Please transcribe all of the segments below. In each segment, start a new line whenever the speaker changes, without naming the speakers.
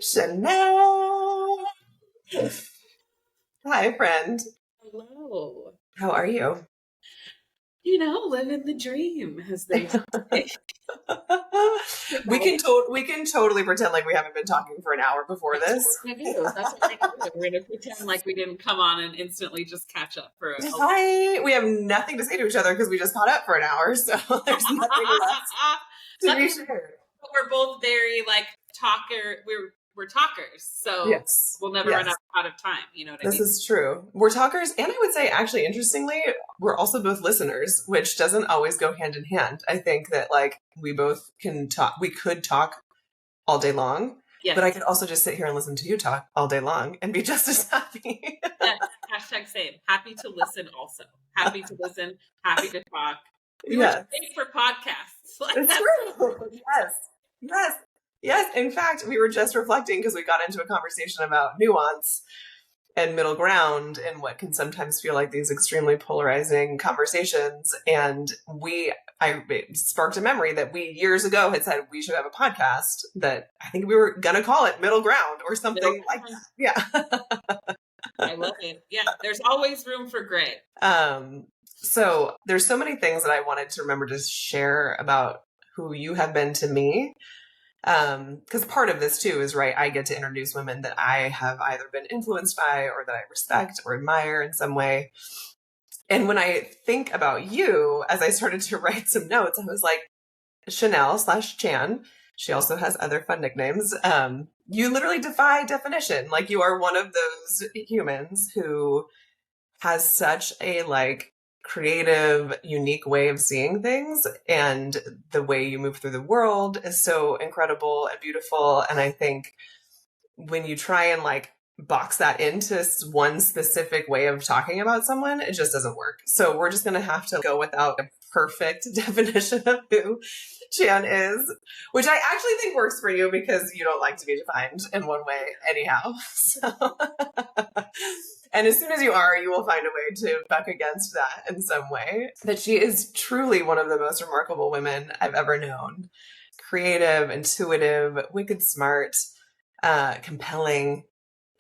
Channelle. Hi, friend.
Hello.
How are you?
Living the dream, as they say.
We can totally pretend like we haven't been talking for an hour before
That's
this.
what we're gonna do. That's what we're gonna do. We're gonna pretend like we didn't come on and instantly just catch up for a
Hi. We have nothing to say to each other because we just caught up for an hour, so there's nothing left to be shared.
But we're both very talker. We're talkers, so
Yes.
we'll never run out of time. You know what I mean?
This is true. We're talkers, and I would say, actually, interestingly, we're also both listeners, which doesn't always go hand in hand. I think that we both can talk. We could talk all day long,
Yes.
But I could also just sit here and listen to you talk all day long and be just as happy.
Yes. Hashtag same. Happy to listen. Also happy to listen. Happy to talk. We were just waiting for podcasts.
It's true. Yes. In fact, we were just reflecting because we got into a conversation about nuance and middle ground and what can sometimes feel like these extremely polarizing conversations. And it sparked a memory that we years ago had said we should have a podcast that I think we were going to call it Middle Ground or something like that. Yeah.
I love it. Yeah. There's always room for gray.
So there's so many things that I wanted to remember to share about who you have been to me. Because part of this too is, right, I get to introduce women that I have either been influenced by or that I respect or admire in some way. And when I think about you, as I started to write some notes, I was like, Channelle/Chan. She also has other fun nicknames. You literally defy definition. Like, you are one of those humans who has such a creative, unique way of seeing things, and the way you move through the world is so incredible and beautiful. And I think when you try and box that into one specific way of talking about someone, it just doesn't work. So we're just going to have to go without a perfect definition of who Chan is, which I actually think works for you because you don't like to be defined in one way anyhow. So and as soon as you are, you will find a way to buck against that in some way. But she is truly one of the most remarkable women I've ever known. Creative, intuitive, wicked smart, compelling.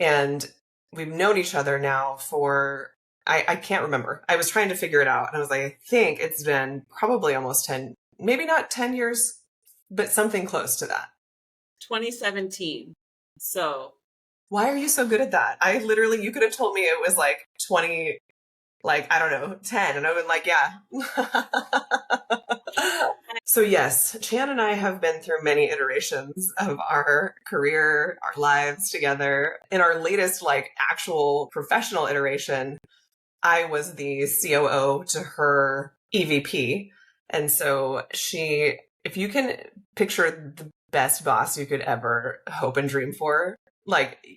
And we've known each other now for, I can't remember. I was trying to figure it out. And I was like, I think it's been probably almost 10, maybe not 10 years, but something close to that.
2017. So...
Why are you so good at that? You could have told me it was 20, I don't know, 10. And I would yeah. So yes, Chan and I have been through many iterations of our career, our lives together. In our latest, actual professional iteration, I was the COO to her EVP. And so if you can picture the best boss you could ever hope and dream for,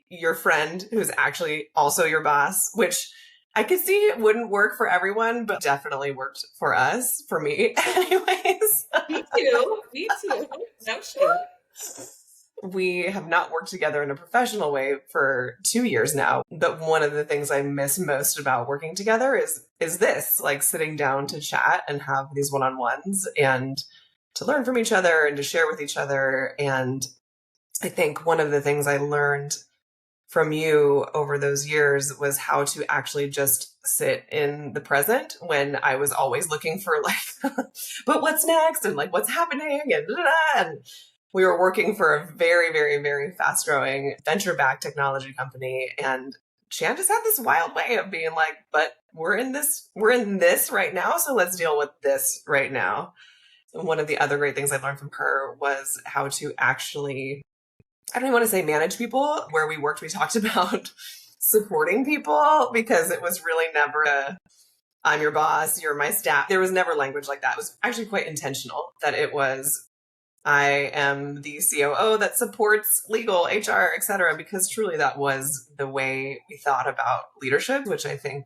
your friend who's actually also your boss, which I could see it wouldn't work for everyone, but definitely worked for us, for me anyways.
Me too. No shit.
We have not worked together in a professional way for 2 years now. But one of the things I miss most about working together is this, sitting down to chat and have these one-on-ones and to learn from each other and to share with each other. And I think one of the things I learned from you over those years was how to actually just sit in the present when I was always looking for but what's next and what's happening and we were working for a very, very, very fast growing venture-backed technology company, and Chan just had this wild way of being but we're in this right now, so let's deal with this right now. And one of the other great things I learned from her was how to actually, I don't even want to say manage people. Where we worked, we talked about supporting people, because it was really never I'm your boss, you're my staff. There was never language like that. It was actually quite intentional that it was, I am the COO that supports legal, HR, etc., because truly that was the way we thought about leadership, which I think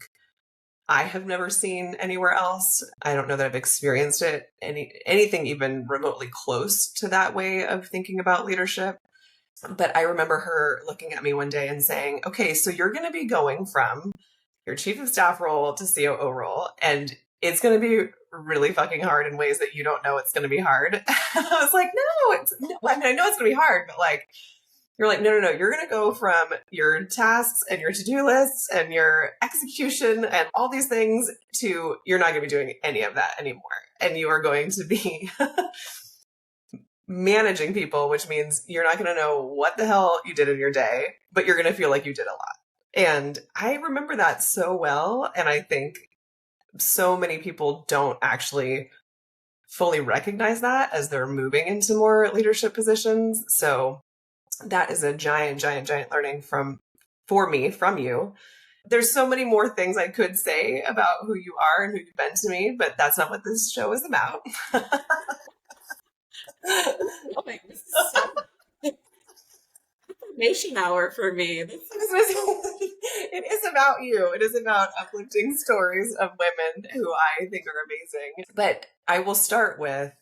I have never seen anywhere else. I don't know that I've experienced it, anything even remotely close to that way of thinking about leadership. But I remember her looking at me one day and saying, okay, so you're going to be going from your chief of staff role to COO role, and it's going to be really fucking hard in ways that you don't know it's going to be hard. I was like, no, I know it's going to be hard, but You're like, no, you're going to go from your tasks and your to-do lists and your execution and all these things to you're not going to be doing any of that anymore. And you are going to be managing people, which means you're not going to know what the hell you did in your day, but you're going to feel like you did a lot. And I remember that so well. And I think so many people don't actually fully recognize that as they're moving into more leadership positions. So that is a giant learning for me from you. There's so many more things I could say about who you are and who you've been to me, but that's not what this show is about.
This is so information hour for me.
It is about you. It is about uplifting stories of women who I think are amazing. But I will start with,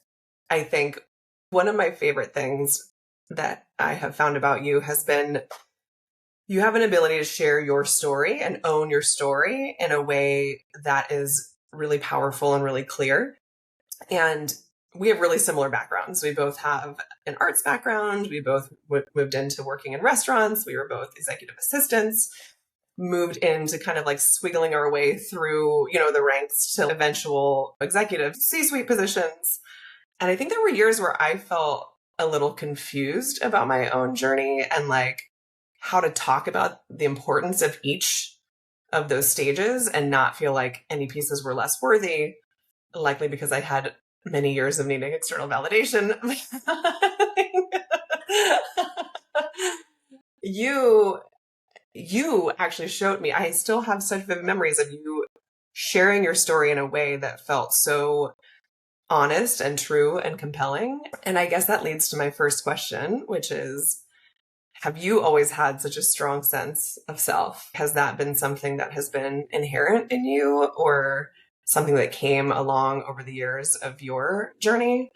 I think one of my favorite things that I have found about you has been you have an ability to share your story and own your story in a way that is really powerful and really clear. And we have really similar backgrounds. We both have an arts background. We both moved into working in restaurants. We were both executive assistants, moved into kind of like squiggling our way through, the ranks to eventual executive C-suite positions. And I think there were years where I felt a little confused about my own journey and like how to talk about the importance of each of those stages and not feel like any pieces were less worthy, likely because I had many years of needing external validation. You actually showed me, I still have such vivid memories of you sharing your story in a way that felt so honest and true and compelling. And I guess that leads to my first question, which is, have you always had such a strong sense of self? Has that been something that has been inherent in you or something that came along over the years of your journey?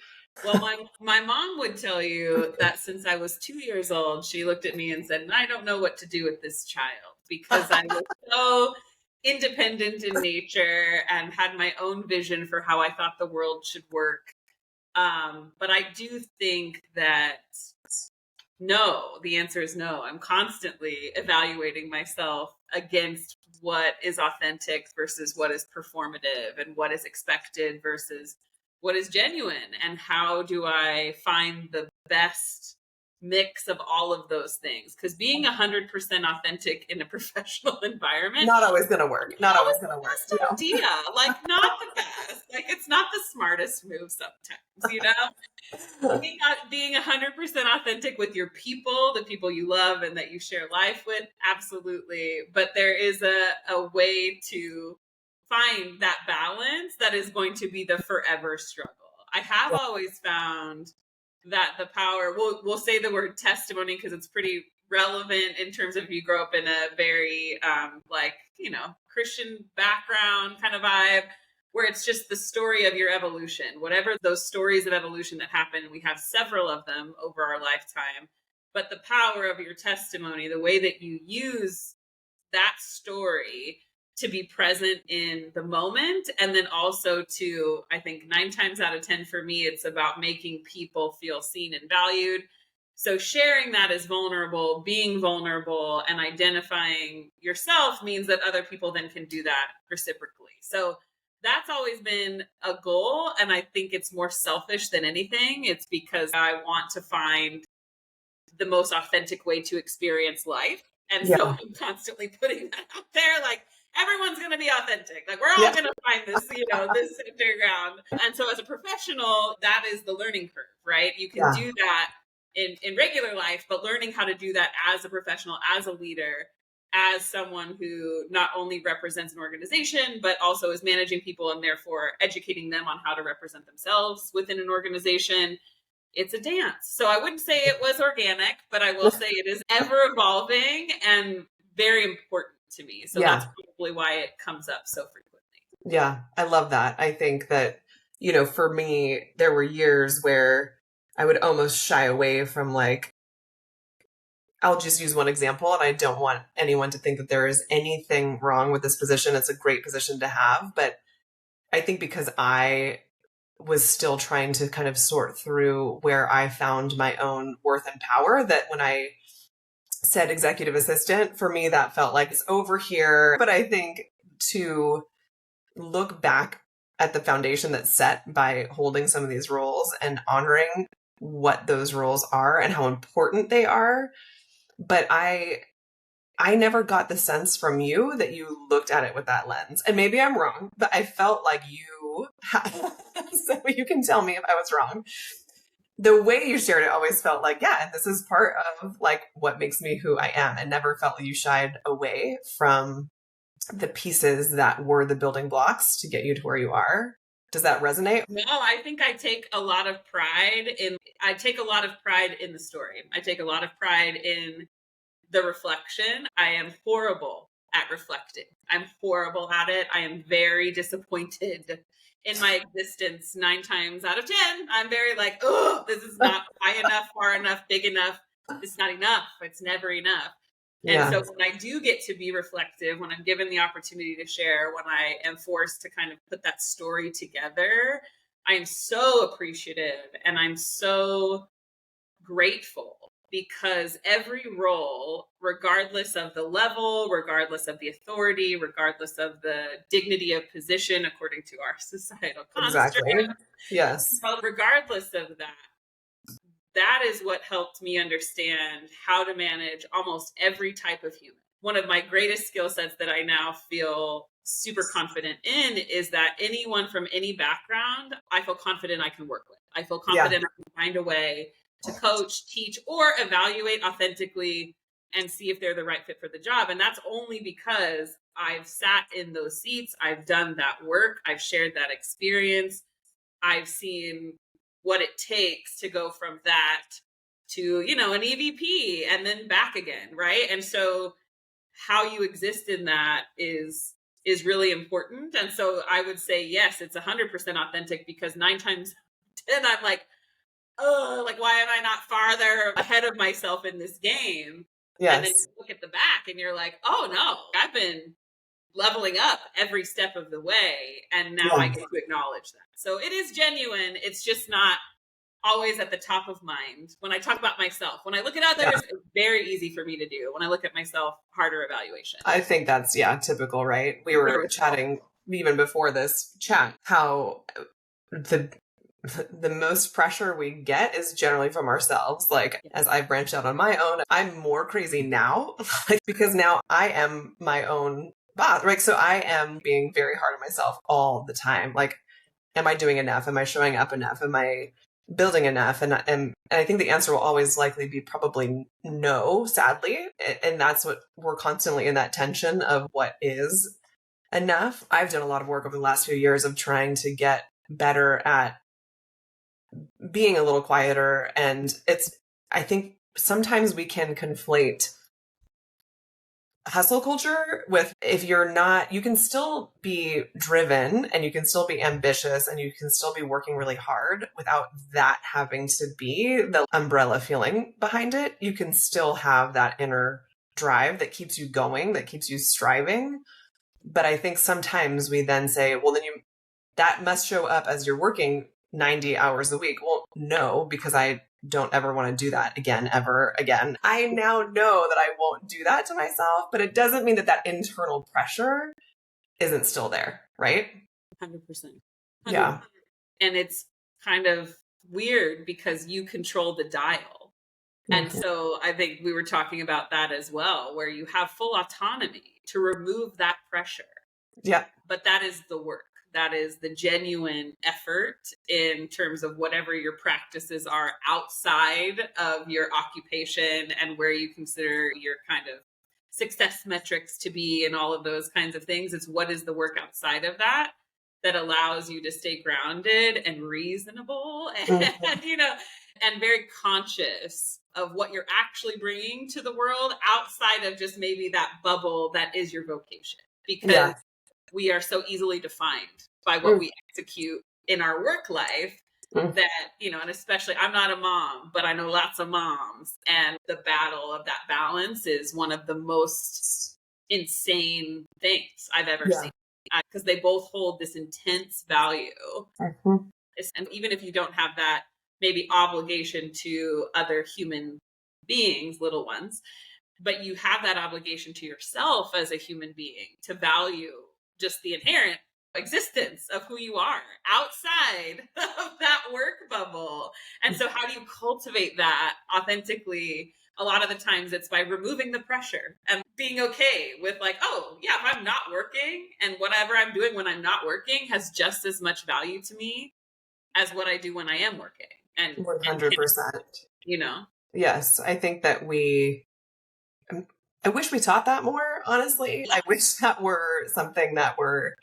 Well, my mom would tell you that since I was 2 years old, she looked at me and said, I don't know what to do with this child because I was so independent in nature and had my own vision for how I thought the world should work. But I do think that no, the answer is no. I'm constantly evaluating myself against what is authentic versus what is performative and what is expected versus what is genuine. And how do I find the best mix of all of those things? Because being 100% authentic in a professional environment,
not always going to work. Not always going to work.
Idea, like not the best. Like it's not the smartest move sometimes, being 100% authentic with your people, the people you love and that you share life with, absolutely. But there is a way to find that balance that is going to be the forever struggle. I have always found that the power, we'll say the word testimony because it's pretty relevant in terms of if you grow up in a very Christian background kind of vibe, where it's just the story of your evolution, whatever those stories of evolution that happen. We have several of them over our lifetime, but the power of your testimony, the way that you use that story to be present in the moment. And then also to, I think 9 times out of 10 for me, it's about making people feel seen and valued. So sharing that as vulnerable, being vulnerable and identifying yourself means that other people then can do that reciprocally. So that's always been a goal. And I think it's more selfish than anything. It's because I want to find the most authentic way to experience life. And so I'm constantly putting that out there, like everyone's going to be authentic. Like we're all going to find this, this center ground. And so as a professional, that is the learning curve, right? You can do that in regular life, but learning how to do that as a professional, as a leader, as someone who not only represents an organization, but also is managing people and therefore educating them on how to represent themselves within an organization. It's a dance. So I wouldn't say it was organic, but I will say it is ever evolving and very important to me. So that's probably why it comes up so frequently.
Yeah, I love that. I think that, for me, there were years where I would almost shy away from I'll just use one example, and I don't want anyone to think that there is anything wrong with this position. It's a great position to have. But I think because I was still trying to kind of sort through where I found my own worth and power, that when I said executive assistant, for me, that felt like it's over here. But I think to look back at the foundation that's set by holding some of these roles and honoring what those roles are and how important they are. But I never got the sense from you that you looked at it with that lens. And maybe I'm wrong, but I felt like you so you can tell me if I was wrong. The way you shared it always felt like, yeah, this is part of like what makes me who I am, and never felt like you shied away from the pieces that were the building blocks to get you to where you are. Does that resonate?
No, I think I take a lot of pride in the story. I take a lot of pride in the reflection. I am horrible at reflecting. I'm horrible at it. I am very disappointed in my existence 9 times out of 10. I'm very like, oh, this is not high enough, far enough, big enough. It's not enough. It's never enough.
Yeah.
And so when I do get to be reflective, when I'm given the opportunity to share, when I am forced to kind of put that story together, I'm so appreciative and I'm so grateful, because every role, regardless of the level, regardless of the authority, regardless of the dignity of position according to our societal construct,
Exactly. Yes.
regardless of that is what helped me understand how to manage almost every type of human. One of my greatest skill sets that I now feel super confident in is that anyone from any background, I feel confident I can work with. I feel confident I can find a way to coach, teach, or evaluate authentically and see if they're the right fit for the job. And that's only because I've sat in those seats. I've done that work. I've shared that experience. I've seen what it takes to go from that to, an EVP and then back again, right? And so how you exist in that is really important. And so I would say, yes, it's 100% authentic, because 9 times 10, I'm like, oh, like, why am I not farther ahead of myself in this game?
Yes.
And then you look at the back and you're like, oh no, I've been leveling up every step of the way. And now I get to acknowledge that. So it is genuine. It's just not always at the top of mind. When I talk about myself, when I look at others, it's very easy for me to do. When I look at myself, harder evaluation.
I think that's, typical, right? We were chatting even before this chat, how the most pressure we get is generally from ourselves. Like, as I branched out on my own, I'm more crazy now, because now I am my own boss, right? So I am being very hard on myself all the time. Like, am I doing enough? Am I showing up enough? Am I building enough? And I think the answer will always likely be probably no, sadly. And that's what we're constantly in, that tension of what is enough. I've done a lot of work over the last few years of trying to get better at being a little quieter. And I think sometimes we can conflate hustle culture with, if you're not, you can still be driven and you can still be ambitious and you can still be working really hard without that having to be the umbrella feeling behind it. You can still have that inner drive that keeps you going, that keeps you striving. But I think sometimes we then say, well, then that must show up as you're working 90 hours a week. Well, no, because I don't ever want to do that again, ever again. I now know that I won't do that to myself, but it doesn't mean that internal pressure isn't still there, right?
100%.
Yeah.
And it's kind of weird because you control the dial. And so I think we were talking about that as well, where you have full autonomy to remove that pressure.
Yeah.
But that is the work. That is the genuine effort in terms of whatever your practices are outside of your occupation and where you consider your kind of success metrics to be and all of those kinds of things. It's what is the work outside of that allows you to stay grounded and reasonable and, and very conscious of what you're actually bringing to the world outside of just maybe that bubble that is your vocation. Because we are so easily defined by what we execute in our work life that, and especially I'm not a mom, but I know lots of moms, and the battle of that balance is one of the most insane things I've ever seen, because they both hold this intense value. And even if you don't have that maybe obligation to other human beings, little ones, but you have that obligation to yourself as a human being to value just the inherent existence of who you are outside of that work bubble. And so how do you cultivate that authentically? A lot of the times it's by removing the pressure and being okay with like, oh yeah, if I'm not working and whatever I'm doing when I'm not working has just as much value to me as what I do when I am working. And
100%.
You know?
Yes. I think that I wish we taught that more, honestly. I wish that were something that were,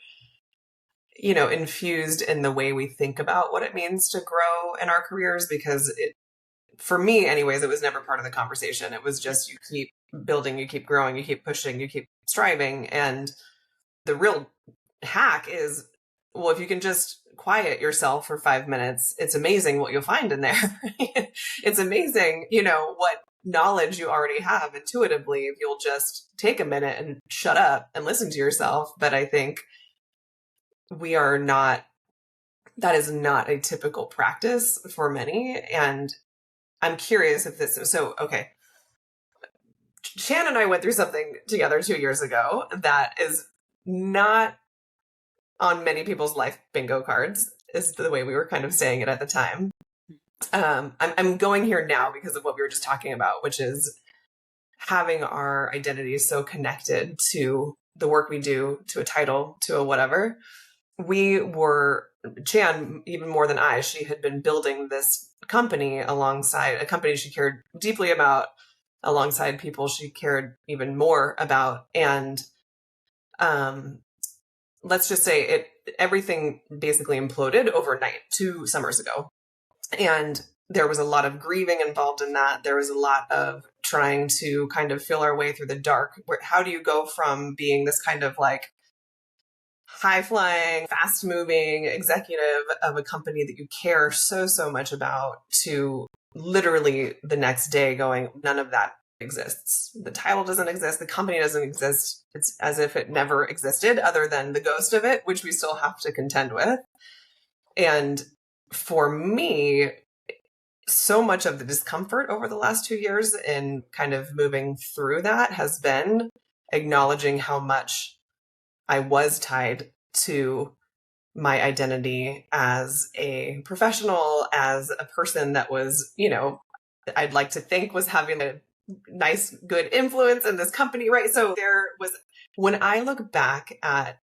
infused in the way we think about what it means to grow in our careers, because for me anyways, it was never part of the conversation. It was just, you keep building, you keep growing, you keep pushing, you keep striving. And the real hack is, well, if you can just quiet yourself for 5 minutes, it's amazing what you'll find in there. It's amazing, what knowledge you already have intuitively if you'll just take a minute and shut up and listen to yourself. But I think that is not a typical practice for many. And I'm curious if okay. Chan and I went through something together 2 years ago that is not on many people's life bingo cards, is the way we were kind of saying it at the time. I'm going here now because of what we were just talking about, which is having our identities so connected to the work we do, to a title, to a whatever. Chan, even more than I, she had been building this company alongside a company she cared deeply about, alongside people she cared even more about. And let's just say everything basically imploded overnight 2 summers ago. And there was a lot of grieving involved in that. There was a lot of trying to kind of feel our way through the dark. How do you go from being this kind of like high-flying, fast-moving executive of a company that you care so, so much about to literally the next day going, none of that exists. The title doesn't exist. The company doesn't exist. It's as if it never existed other than the ghost of it, which we still have to contend with. And for me, so much of the discomfort over the last 2 years in kind of moving through that has been acknowledging how much I was tied to my identity as a professional, as a person that was, I'd like to think was having a nice, good influence in this company, right? So when I look back at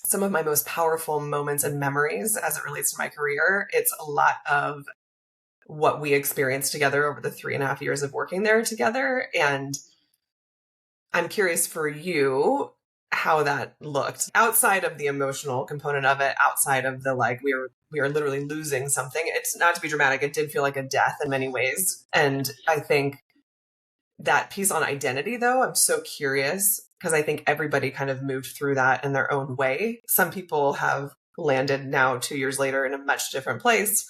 some of my most powerful moments and memories as it relates to my career, it's a lot of what we experienced together over the 3.5 years of working there together. And I'm curious for you how that looked outside of the emotional component of it, outside of the like we are literally losing something. It's not to be dramatic. It did feel like a death in many ways. And I think that piece on identity, though, I'm so curious because I think everybody kind of moved through that in their own way. Some people have landed now 2 years later in a much different place.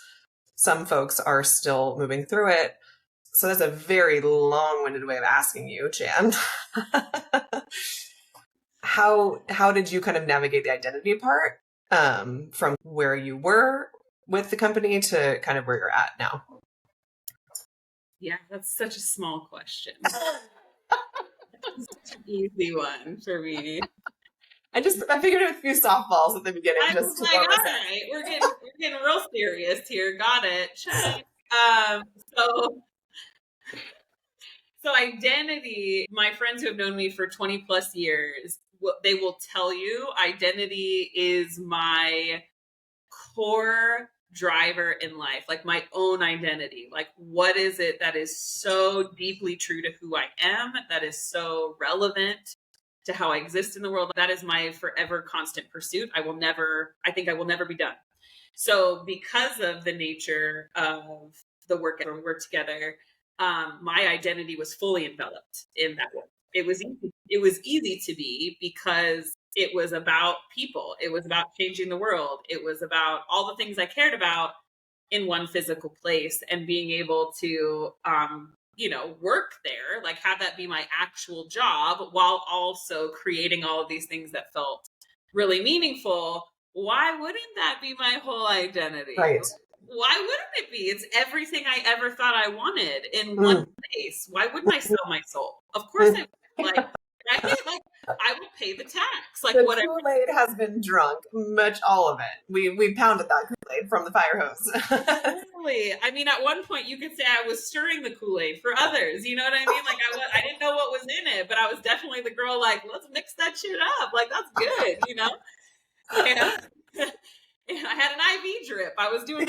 Some folks are still moving through it. So that's a very long-winded way of asking you, Chan. How did you kind of navigate the identity part from where you were with the company to kind of where you're at now?
Yeah, that's such a small question. Such an easy one for me.
I figured a few softballs at the beginning.
I was like, all right, we're getting real serious here. Got it. So identity, my friends who have known me for 20 plus years, they will tell you identity is my core driver in life, like my own identity. Like, what is it that is so deeply true to who I am, that is so relevant to how I exist in the world? That is my forever constant pursuit. I think I will never be done. So because of the nature of the work we work together, my identity was fully enveloped in that work. It was easy to be because it was about people. It was about changing the world. It was about all the things I cared about in one physical place, and being able to, work there, like have that be my actual job while also creating all of these things that felt really meaningful. Why wouldn't that be my whole identity?
Right.
why wouldn't it be? It's everything I ever thought I wanted in one
Mm.
place. Why wouldn't I sell my soul? Of course I would. Like, right? Like, I will pay the tax. Like,
The
whatever.
Kool-Aid has been drunk, much all of it. We pounded that Kool-Aid from the fire hose.
Totally. I mean, at one point you could say I was stirring the Kool-Aid for others. You know what I mean? Like, I didn't know what was in it, but I was definitely the girl like, let's mix that shit up. Like, that's good, you know? And, and I had an IV drip. I was doing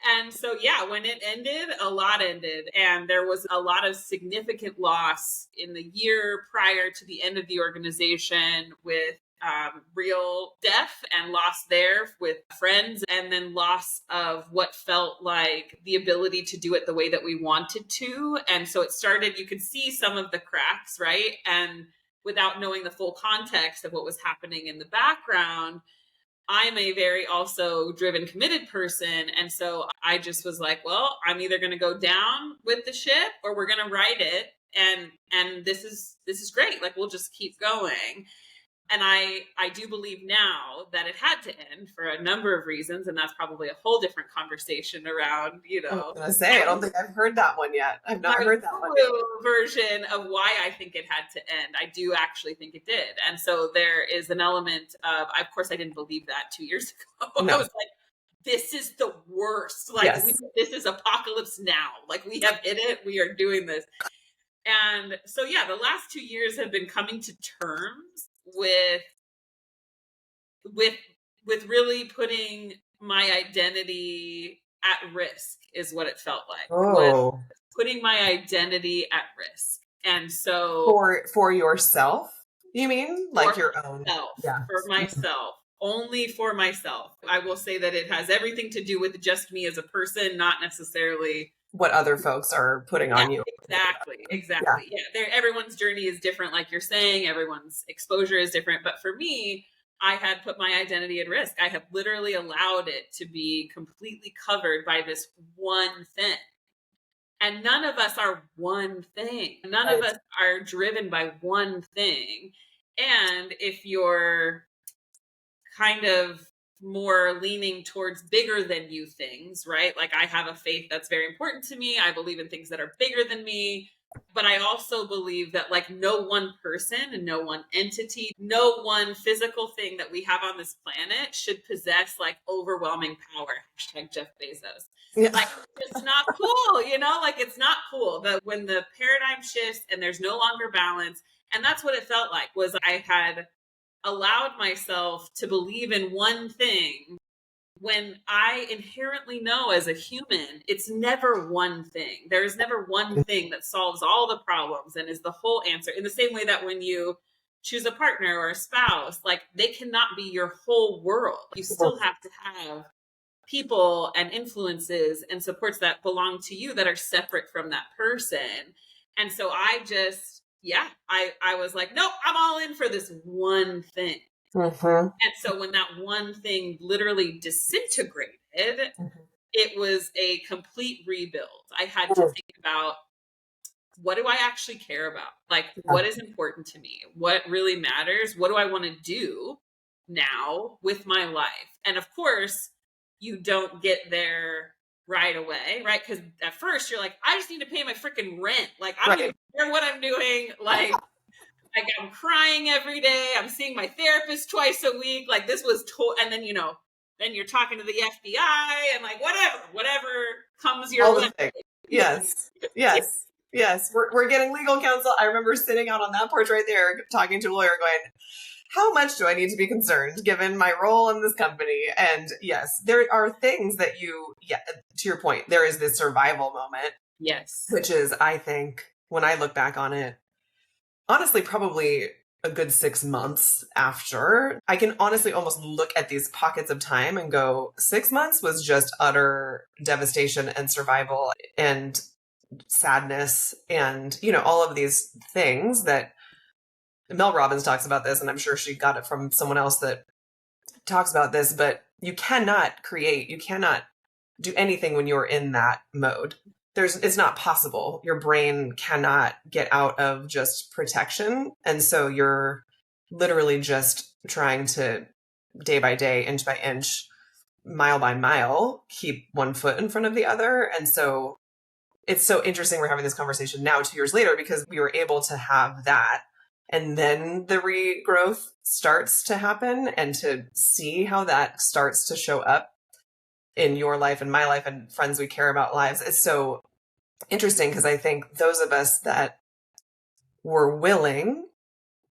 and so, yeah, when it ended, a lot ended. And there was a lot of significant loss in the year prior to the end of the organization with real death and loss there with friends, and then loss of what felt like the ability to do it the way that we wanted to. And so it started, you could see some of the cracks, right? And without knowing the full context of what was happening in the background, I'm a very also driven, committed person. And so I just was like, well, I'm either going to go down with the ship or we're going to ride it. And this is great. Like, we'll just keep going. And I do believe now that it had to end for a number of reasons. And that's probably a whole different conversation around, you
I
know.
was going to say, I don't think I've heard that one yet. I've not heard that one yet.
Version of why I think it had to end. I do actually think it did. And so there is an element of course, I didn't believe that 2 years ago. No. I was like, this is the worst. Like,
yes.
This is apocalypse now. Like, we have hit it. We are doing this. And so, yeah, the last 2 years have been coming to terms with really putting my identity at risk is what it felt like.
Oh.
Putting my identity at risk. And so
for yourself, you mean? Like your own?
Yeah. For myself. Only for myself. I will say that it has everything to do with just me as a person, not necessarily
what other folks are putting on you.
Exactly. Yeah. Everyone's journey is different, like you're saying. Everyone's exposure is different. But for me, I had put my identity at risk. I have literally allowed it to be completely covered by this one thing. And none of us are one thing. None of us are driven by one thing. And if you're kind of more leaning towards bigger than you things, right? Like, I have a faith that's very important to me. I believe in things that are bigger than me. But I also believe that, like, no one person and no one entity, no one physical thing that we have on this planet should possess like overwhelming power. # Jeff Bezos. Yeah. Like, it's not cool, you know, like, it's not cool that when the paradigm shifts and there's no longer balance. And that's what it felt like, was I had allowed myself to believe in one thing when I inherently know as a human, it's never one thing. There is never one thing that solves all the problems and is the whole answer. In the same way that when you choose a partner or a spouse, like, they cannot be your whole world. You still have to have people and influences and supports that belong to you that are separate from that person. And so I just, I was like, nope, I'm all in for this one thing. Mm-hmm. And so when that one thing literally disintegrated, it was a complete rebuild. I had to think about, what do I actually care about? Like, what is important to me? What really matters? What do I want to do now with my life? And of course, you don't get there right away, right? Because at first you're like, I just need to pay my freaking rent. Like, I don't even care what I'm doing. Like I'm crying every day. I'm seeing my therapist twice a week. Like, this was, and then, you know, then you're talking to the FBI and like, whatever comes your way.
Yes. We're getting legal counsel. I remember sitting out on that porch right there, talking to a lawyer going, how much do I need to be concerned given my role in this company? And yes, there are things that to your point, there is this survival moment.
Yes.
Which is, I think, when I look back on it, honestly, probably a good 6 months after, I can honestly almost look at these pockets of time and go, 6 months was just utter devastation and survival and sadness and, you know, all of these things that Mel Robbins talks about this, and I'm sure she got it from someone else that talks about this, but you cannot do anything when you're in that mode. It's not possible. Your brain cannot get out of just protection. And so you're literally just trying to, day by day, inch by inch, mile by mile keep one foot in front of the other. And so it's so interesting we're having this conversation now 2 years later, because we were able to have that. And then the regrowth starts to happen, and to see how that starts to show up in your life and my life and friends we care about lives. It's so interesting, because I think those of us that were willing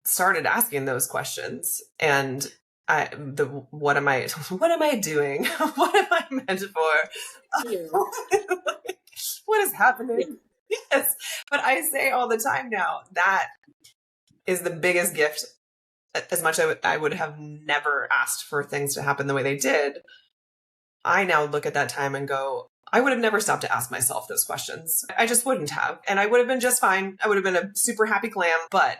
started asking those questions. And what am I doing? What am I meant for? What is happening? Yes. But I say all the time now, that is the biggest gift. As much as I would have never asked for things to happen the way they did, I now look at that time and go, I would have never stopped to ask myself those questions. I just wouldn't have. And I would have been just fine. I would have been a super happy clam. But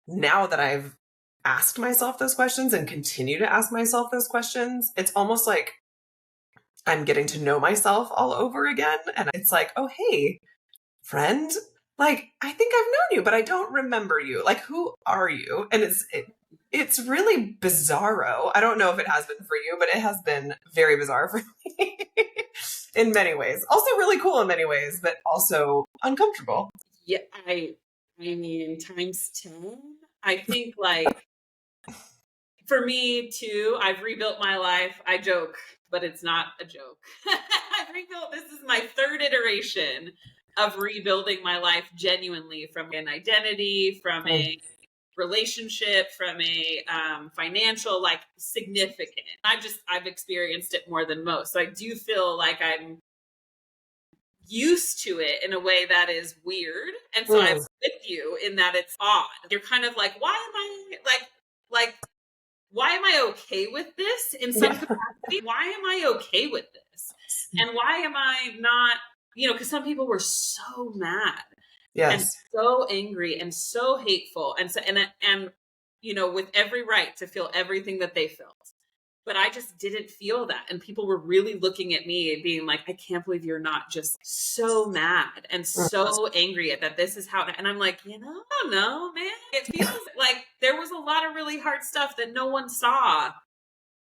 now that I've asked myself those questions and continue to ask myself those questions, it's almost like I'm getting to know myself all over again. And it's like, oh, hey, friend, like, I think I've known you, but I don't remember you. Like, who are you? And it's really bizarro. I don't know if it has been for you, but it has been very bizarre for me in many ways. Also really cool in many ways, but also uncomfortable.
Yeah, I mean, times 10. I think, like, for me too, I've rebuilt my life. I joke, but it's not a joke. I've rebuilt, this is my third iteration of rebuilding my life genuinely, from an identity, from a relationship, from a financial, like, significant. I've experienced it more than most. So I do feel like I'm used to it in a way that is weird. And so I'm with you in that it's odd. You're kind of like, why am I like, why am I okay with this in some capacity? Why am I okay with this? And why am I not, because some people were so mad.
Yes.
And so angry and so hateful. And so, and with every right to feel everything that they felt. But I just didn't feel that. And people were really looking at me being like, I can't believe you're not just so mad and so angry at that. This is how, and I'm like, I don't know, man. It feels like there was a lot of really hard stuff that no one saw.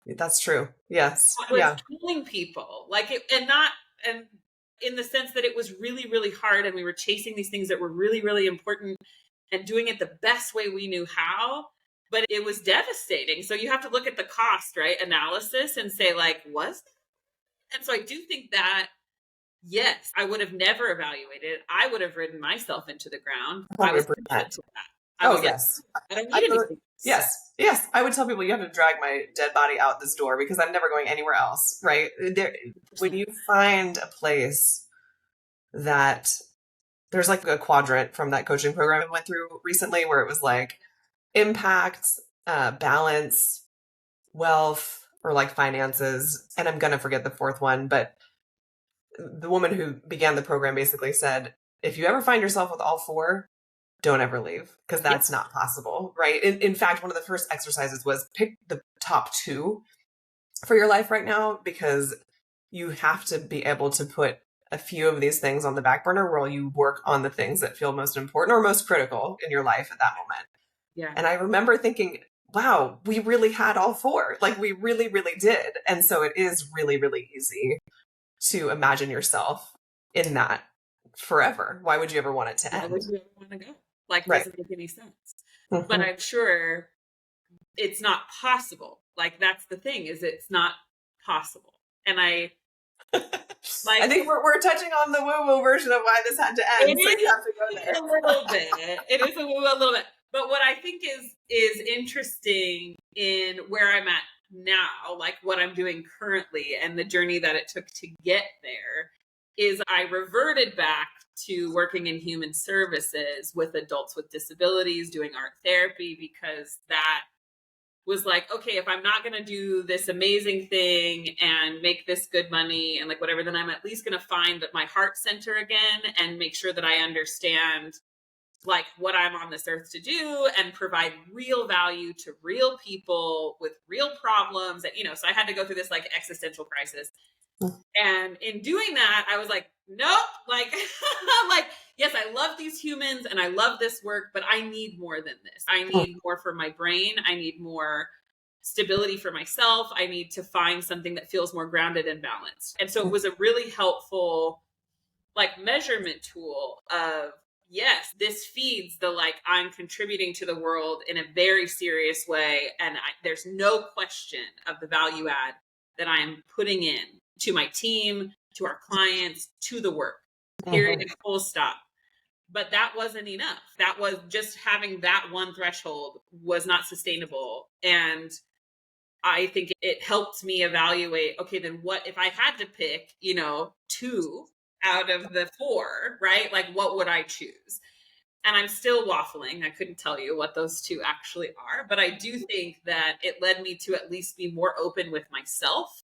That's true. Yes.
It was killing people. Like it, and in the sense that it was really, really hard. And we were chasing these things that were really, really important and doing it the best way we knew how. But it was devastating. So you have to look at the cost, right? Analysis, and say, like, was that? And so I do think that, yes, I would have never evaluated it. I would have ridden myself into the ground.
100%.
I was to that.
Yes.
Like, I don't need anything.
Yes. I would tell people, you have to drag my dead body out this door, because I'm never going anywhere else, right? When you find a place that there's like a quadrant from that coaching program I went through recently, where it was like impact, balance, wealth, or like finances. And I'm going to forget the fourth one, but the woman who began the program basically said, if you ever find yourself with all four, don't ever leave, because that's not possible, right? In fact, one of the first exercises was pick the top two for your life right now, because you have to be able to put a few of these things on the back burner while you work on the things that feel most important or most critical in your life at that moment.
Yeah.
And I remember thinking, wow, we really had all four. Like, we really, really did. And so it is really, really easy to imagine yourself in that forever. Why would you ever want it to end?
Why would you ever want to go? Like,
right.
Doesn't make any sense. But I'm sure it's not possible. Like, that's the thing, is it's not possible. And I think
we're touching on the woo-woo version of why this had to end. So you have to go there.
A little bit. It is a little bit. But what I think is interesting in where I'm at now, like what I'm doing currently and the journey that it took to get there, is I reverted back to working in human services with adults with disabilities, doing art therapy, because that was like, okay, if I'm not going to do this amazing thing and make this good money and like whatever, then I'm at least going to find my heart center again and make sure that I understand like what I'm on this earth to do and provide real value to real people with real problems. And, so I had to go through this like existential crisis. And in doing that, I was like, nope, like, like, yes, I love these humans and I love this work, but I need more than this. I need more for my brain. I need more stability for myself. I need to find something that feels more grounded and balanced. And so it was a really helpful like measurement tool of, yes, this feeds the like I'm contributing to the world in a very serious way. And there's no question of the value add that I'm putting in to my team, to our clients, to the work, period, and full stop. But that wasn't enough. That was just having that one threshold was not sustainable. And I think it helped me evaluate, okay, then what if I had to pick, 2 out of the 4, right? Like, what would I choose? And I'm still waffling. I couldn't tell you what those 2 actually are, but I do think that it led me to at least be more open with myself.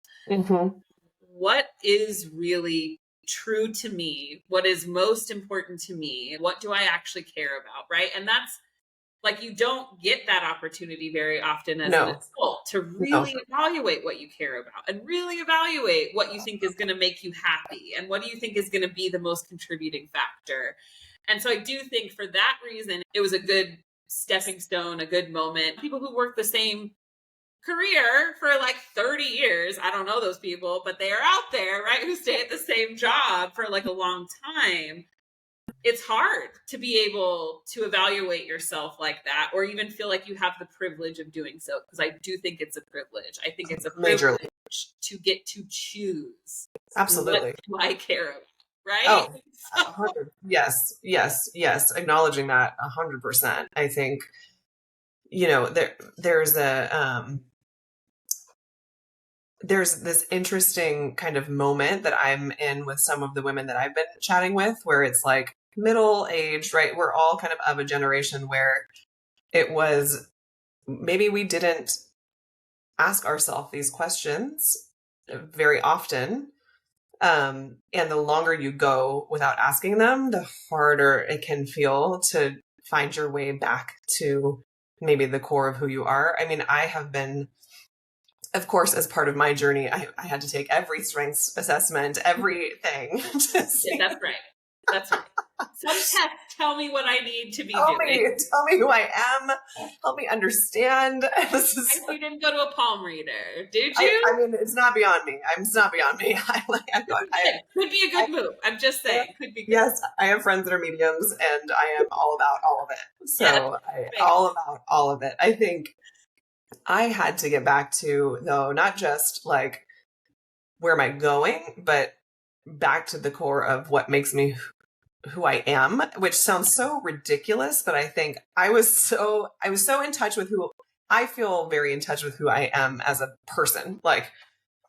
What is really true to me? What is most important to me? What do I actually care about? Right. And that's like, you don't get that opportunity very often as an adult to really evaluate what you care about and really evaluate what you think is going to make you happy and what do you think is going to be the most contributing factor. And so I do think for that reason, it was a good stepping stone, a good moment. People who work the same career for like 30 years, I don't know those people, but they are out there, right? Who stay at the same job for like a long time. It's hard to be able to evaluate yourself like that, or even feel like you have the privilege of doing so. Because I do think it's a privilege. I think it's a privilege to get to choose.
Absolutely.
What do I care about, right?
Oh, 100. Yes. Acknowledging that 100%. I think, there's this interesting kind of moment that I'm in with some of the women that I've been chatting with, where it's like middle age, right? We're all kind of a generation where it was, maybe we didn't ask ourselves these questions very often. And the longer you go without asking them, the harder it can feel to find your way back to maybe the core of who you are. I mean, I have been, of course, as part of my journey, I had to take every strengths assessment, everything.
Yeah, that's right. Some tests tell me what I need to be doing.
Tell me who I am. Help me understand.
You didn't go to a palm reader, did you?
I mean, it's not beyond me. It's not beyond me.
Could be a good move. I'm just saying. Could be good.
Yes, I have friends that are mediums, and I am all about all of it. So all about all of it. I think I had to get back to, though, not just like, where am I going, but back to the core of what makes me who I am, which sounds so ridiculous, but I think I was so in touch with I feel very in touch with who I am as a person, like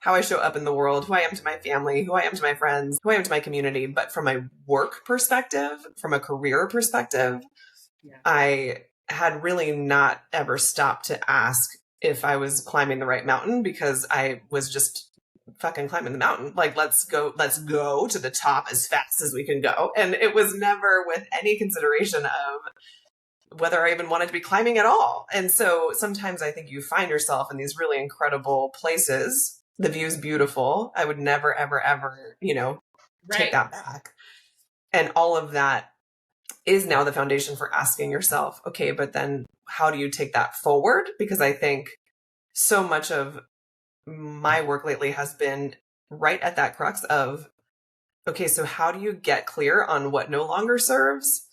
how I show up in the world, who I am to my family, who I am to my friends, who I am to my community. But from a work perspective, from a career perspective, I had really not ever stopped to ask if I was climbing the right mountain, because I was just fucking climbing the mountain. Like, let's go to the top as fast as we can go. And it was never with any consideration of whether I even wanted to be climbing at all. And so sometimes I think you find yourself in these really incredible places. The view's beautiful. I would never, ever, ever, take that back. And all of that is now the foundation for asking yourself, okay, but then how do you take that forward? Because I think so much of my work lately has been right at that crux of, okay, so how do you get clear on what no longer serves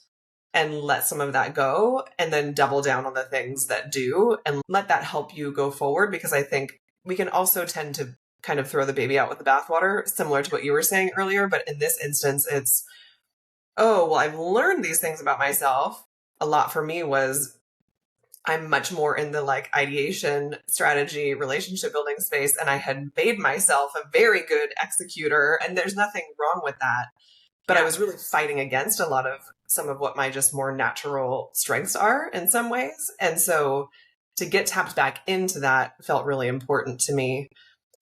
and let some of that go, and then double down on the things that do, and let that help you go forward? Because I think we can also tend to kind of throw the baby out with the bathwater, similar to what you were saying earlier. But in this instance, it's, oh, well, I've learned these things about myself. A lot for me was, I'm much more in the like ideation, strategy, relationship building space. And I had made myself a very good executor, and there's nothing wrong with that. But I was really fighting against a lot of some of what my just more natural strengths are in some ways. And so to get tapped back into that felt really important to me.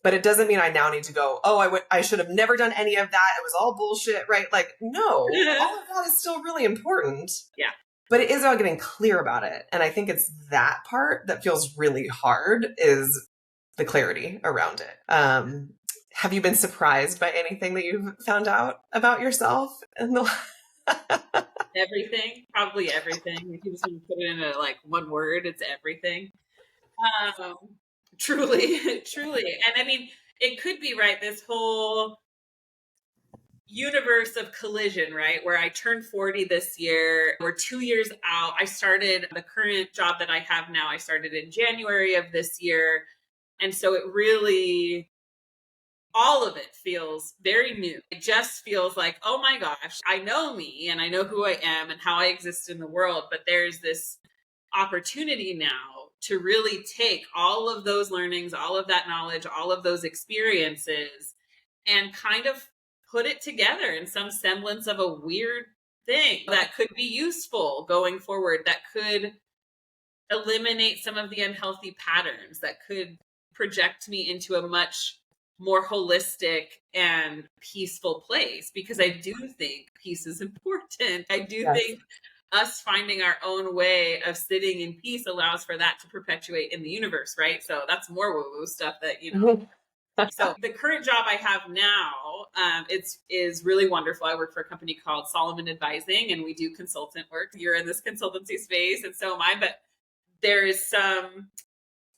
But it doesn't mean I now need to go, oh, I should have never done any of that. It was all bullshit, right? Like, no, all of that is still really important.
Yeah.
But it is about getting clear about it. And I think it's that part that feels really hard, is the clarity around it. Have you been surprised by anything that you've found out about yourself?
Everything, probably everything. If you just want to put it into like one word, it's everything. Truly, truly. And I mean, it could be, right, this whole universe of collision, right? Where I turned 40 this year. We're 2 years out. I started the current job that I have now. I started in January of this year. And so it really, all of it feels very new. It just feels like, oh my gosh, I know me and I know who I am and how I exist in the world. But there's this opportunity now to really take all of those learnings, all of that knowledge, all of those experiences, and kind of put it together in some semblance of a weird thing that could be useful going forward, that could eliminate some of the unhealthy patterns, that could project me into a much more holistic and peaceful place. Because I do think peace is important. I do think us finding our own way of sitting in peace allows for that to perpetuate in the universe, right? So that's more woo-woo stuff that, you know. So the current job I have now, is really wonderful. I work for a company called Solomon Advising, and we do consultant work. You're in this consultancy space, and so am I. But there is some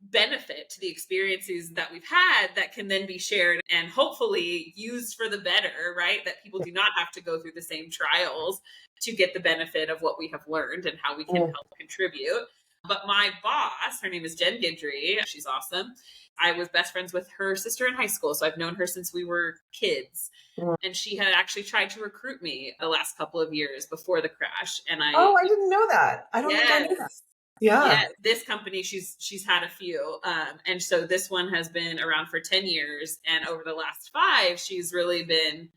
benefit to the experiences that we've had that can then be shared and hopefully used for the better, right? That people do not have to go through the same trials to get the benefit of what we have learned and how we can help contribute. But my boss, her name is Jen Guidry. She's awesome. I was best friends with her sister in high school. So I've known her since we were kids. And she had actually tried to recruit me the last couple of years before the crash. And I
didn't know that. I don't think I knew that.
Yeah. This company, she's had a few. And so this one has been around for 10 years. And over the last 5, she's really been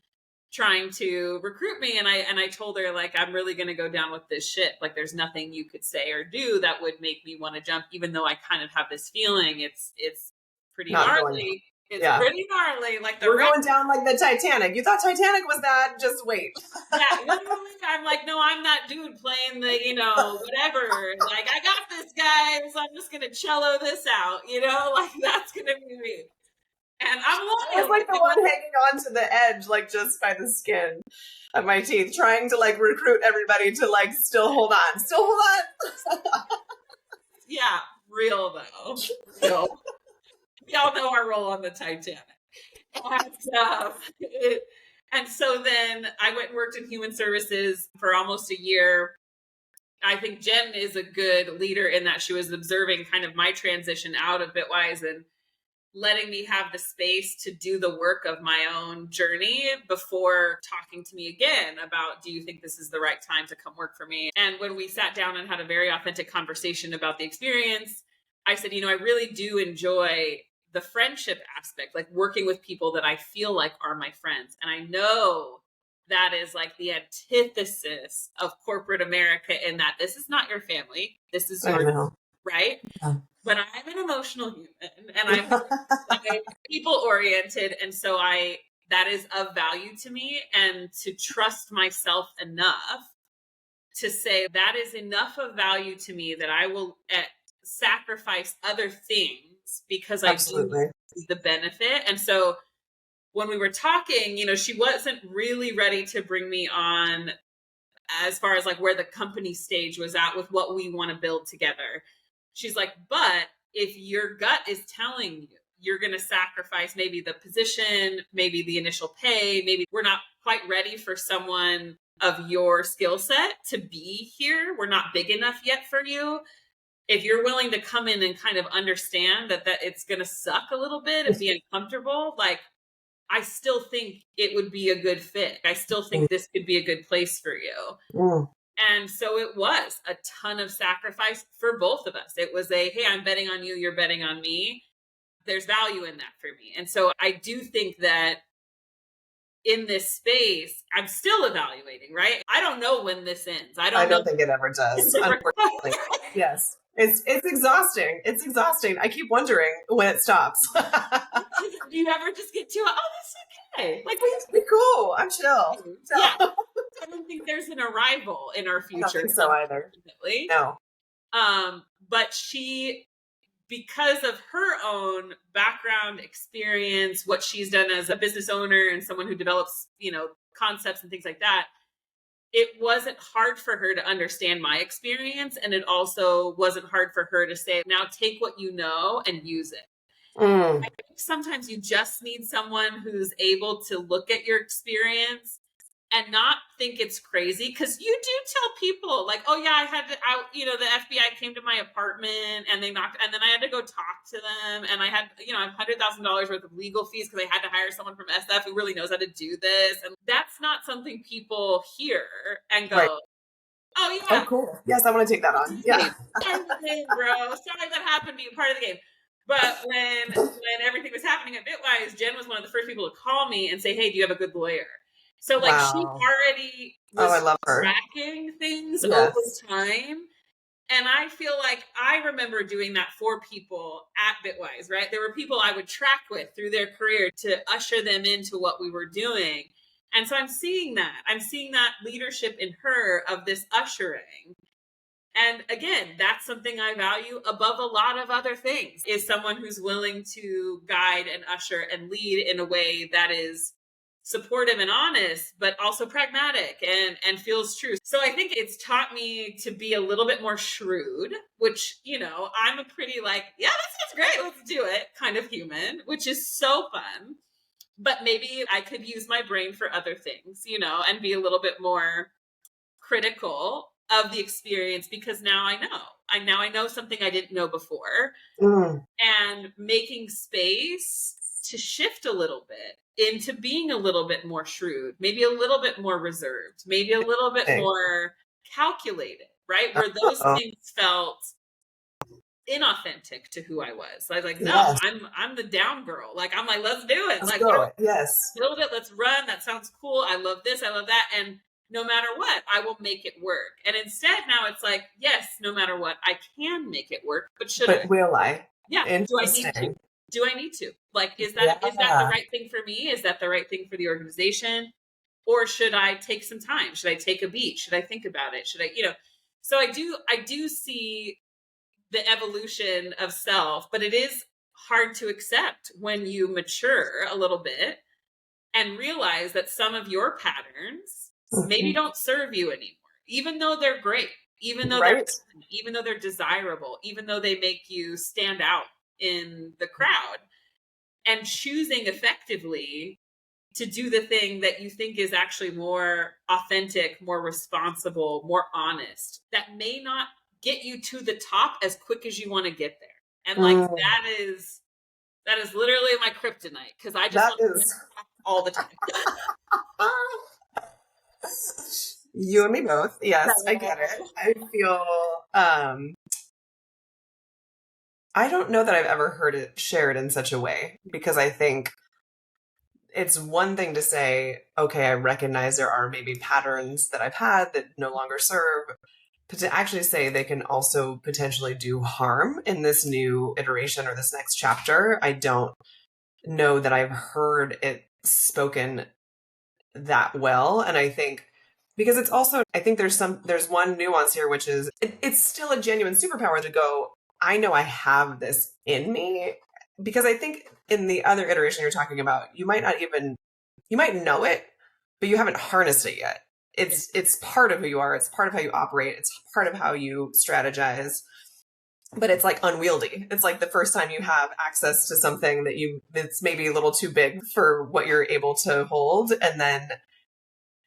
trying to recruit me. And I told her, like, I'm really going to go down with this ship. Like, there's nothing you could say or do that would make me want to jump, even though I kind of have this feeling it's pretty gnarly. It's pretty gnarly. Like, we're
going down like the Titanic. You thought Titanic was that? Just wait.
I'm like, no, I'm that dude playing the, you know, whatever. Like, I got this, guys. I'm just gonna cello this out. You know, like, that's gonna be me. And I'm
loyal. It's like the one hanging on to the edge, like just by the skin of my teeth, trying to like recruit everybody to like still hold on.
Yeah, real though. Real. We all know our role on the Titanic. And so then I went and worked in human services for almost a year. I think Jen is a good leader in that she was observing kind of my transition out of Bitwise and letting me have the space to do the work of my own journey before talking to me again about, do you think this is the right time to come work for me? And when we sat down and had a very authentic conversation about the experience, I said, you know, I really do enjoy the friendship aspect, like working with people that I feel like are my friends. And I know that is like the antithesis of corporate America, in that this is not your family. This is your, right? Yeah. But I'm an emotional human and I'm people oriented. And so that is of value to me, and to trust myself enough to say that is enough of value to me that I will sacrifice other things because I do the benefit. And so when we were talking, you know, she wasn't really ready to bring me on as far as like where the company stage was at with what we want to build together. She's like, but if your gut is telling you you're going to sacrifice maybe the position, maybe the initial pay, maybe we're not quite ready for someone of your skill set to be here, we're not big enough yet for you. If you're willing to come in and kind of understand that it's going to suck a little bit and be uncomfortable, like, I still think it would be a good fit. I still think this could be a good place for you. And so it was a ton of sacrifice for both of us. It was hey, I'm betting on you, you're betting on me. There's value in that for me. And so I do think that in this space, I'm still evaluating, right? I don't know when this ends. I don't
think it ever does, unfortunately. Yes. It's exhausting. It's exhausting. I keep wondering when it stops.
Do you ever just get to, that's okay. Like,
be cool. I'm chill.
Yeah. I don't think there's an arrival in our future.
I don't think so either. No.
But she, because of her own background experience, what she's done as a business owner and someone who develops, you know, concepts and things like that, it wasn't hard for her to understand my experience. And it also wasn't hard for her to say, now take what you know and use it.
Mm.
I think sometimes you just need someone who's able to look at your experience and not think it's crazy, because you do tell people like, oh yeah, the FBI came to my apartment and they knocked, and then I had to go talk to them, and I had, I have $100,000 worth of legal fees because I had to hire someone from SF who really knows how to do this, and that's not something people hear and go,
Right.
oh
Oh,
yeah,
cool. Yes, I want to take that on. Yeah.
part of the game, bro. Sorry that happened to you. Part of the game. But when everything was happening at Bitwise, Jen was one of the first people to call me and say, "Hey, do you have a good lawyer?" So like she
Wow.
already
Oh, I
was
love her.
tracking things over
Yes.
time. And I feel like I remember doing that for people at Bitwise, right? There were people I would track with through their career to usher them into what we were doing. And so I'm seeing that. I'm seeing that leadership in her of this ushering. And again, that's something I value above a lot of other things, is someone who's willing to guide and usher and lead in a way that is supportive and honest, but also pragmatic and feels true. So I think it's taught me to be a little bit more shrewd, which, I'm a pretty like, yeah, that sounds great, let's do it kind of human, which is so fun. But maybe I could use my brain for other things, and be a little bit more critical of the experience, because now I know something I didn't know before,
Mm.
and making space to shift a little bit into being a little bit more shrewd, maybe a little bit more reserved, maybe a little bit
Okay.
more calculated, right? Where those
Oh,
things felt inauthentic to who I was. I was like, no,
yes.
I'm the down girl. Like, I'm like, let's do it.
Let's
Like,
go. Yes.
build it, let's run, that sounds cool, I love this, I love that, and no matter what, I will make it work. And instead now it's like, yes, no matter what, I can make it work, but should I?
But will I?
Yeah.
Interesting.
Do I need to? Like, is that the
Yeah.
right thing for me? Is that the right thing for the organization? Or should I take some time? Should I take a beat? Should I think about it? Should I, so I do see the evolution of self, but it is hard to accept when you mature a little bit and realize that some of your patterns maybe
Mhm.
don't serve you anymore, even though they're great, even though
Right.
they're desirable, even though they make you stand out in the crowd, and choosing effectively to do the thing that you think is actually more authentic, more responsible, more honest, that may not get you to the top as quick as you want to get there. And like
Mm.
that is literally my kryptonite, because I just
That
want to
is
all the time.
you and me both. Yes, I get it. I feel I don't know that I've ever heard it shared in such a way, because I think it's one thing to say, okay, I recognize there are maybe patterns that I've had that no longer serve, but to actually say they can also potentially do harm in this new iteration or this next chapter, I don't know that I've heard it spoken that well. And I think because it's also, I think there's one nuance here, which is it's still a genuine superpower to go, I know I have this in me. Because I think in the other iteration you're talking about, you might know it, but you haven't harnessed it yet. It's part of who you are. It's part of how you operate. It's part of how you strategize, but it's like unwieldy. It's like the first time you have access to something that's maybe a little too big for what you're able to hold. And then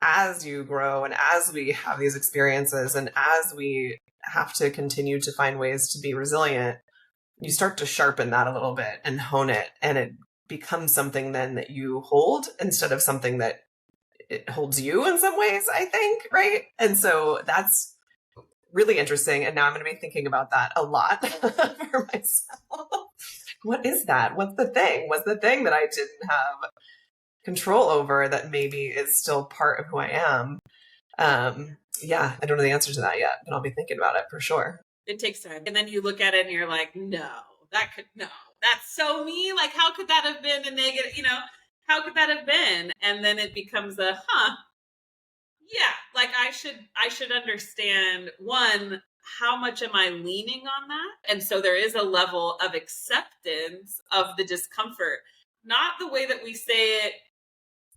as you grow and as we have these experiences and as we have to continue to find ways to be resilient, you start to sharpen that a little bit and hone it. And it becomes something then that you hold instead of something that it holds you in some ways, I think. Right. And so that's really interesting. And now I'm going to be thinking about that a lot for myself. What is that? What's the thing? What's the thing that I didn't have control over that maybe is still part of who I am? Yeah, I don't know the answer to that yet, but I'll be thinking about it for sure.
It takes time. And then you look at it and you're like, no, that's so me. Like, how could that have been a negative, how could that have been? And then it becomes yeah, like I should understand, one, how much am I leaning on that? And so there is a level of acceptance of the discomfort, not the way that we say it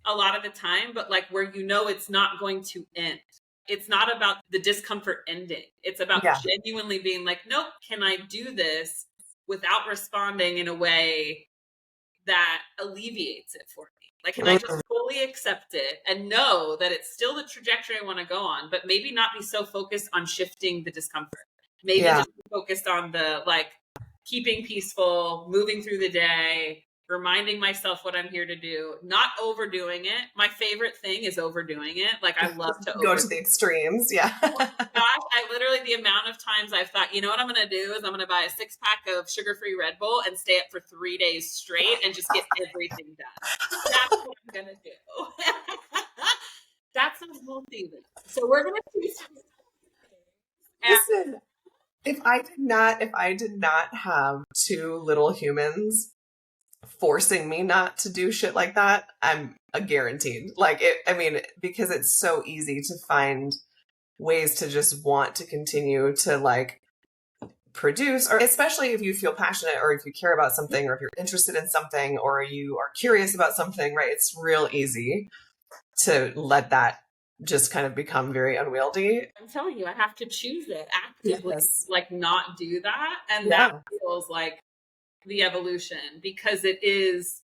a lot of the time, but like where it's not going to end. It's not about the discomfort ending. It's about
Yeah.
genuinely being like, nope, can I do this without responding in a way that alleviates it for me? Like, can I just fully accept it and know that it's still the trajectory I want to go on, but maybe not be so focused on shifting the discomfort? Maybe just be focused on the, like, keeping peaceful, moving through the day, reminding myself what I'm here to do, not overdoing it. My favorite thing is overdoing it. Like, I love to
go to the extremes. Yeah.
Oh my gosh, I literally, the amount of times I've thought, you know what I'm going to do is I'm going to buy a 6-pack of sugar-free Red Bull and stay up for 3 days straight and just get everything done. That's what I'm going to do. That's a healthy thing. So we're going to do some.
Listen, if I did not have 2 little humans forcing me not to do shit like that, I'm a guaranteed. Like, because it's so easy to find ways to just want to continue to, like, produce, or especially if you feel passionate or if you care about something or if you're interested in something or you are curious about something, right? It's real easy to let that just kind of become very unwieldy.
I'm telling you, I have to choose it actively, like, not do that. And that feels like the evolution, because it is,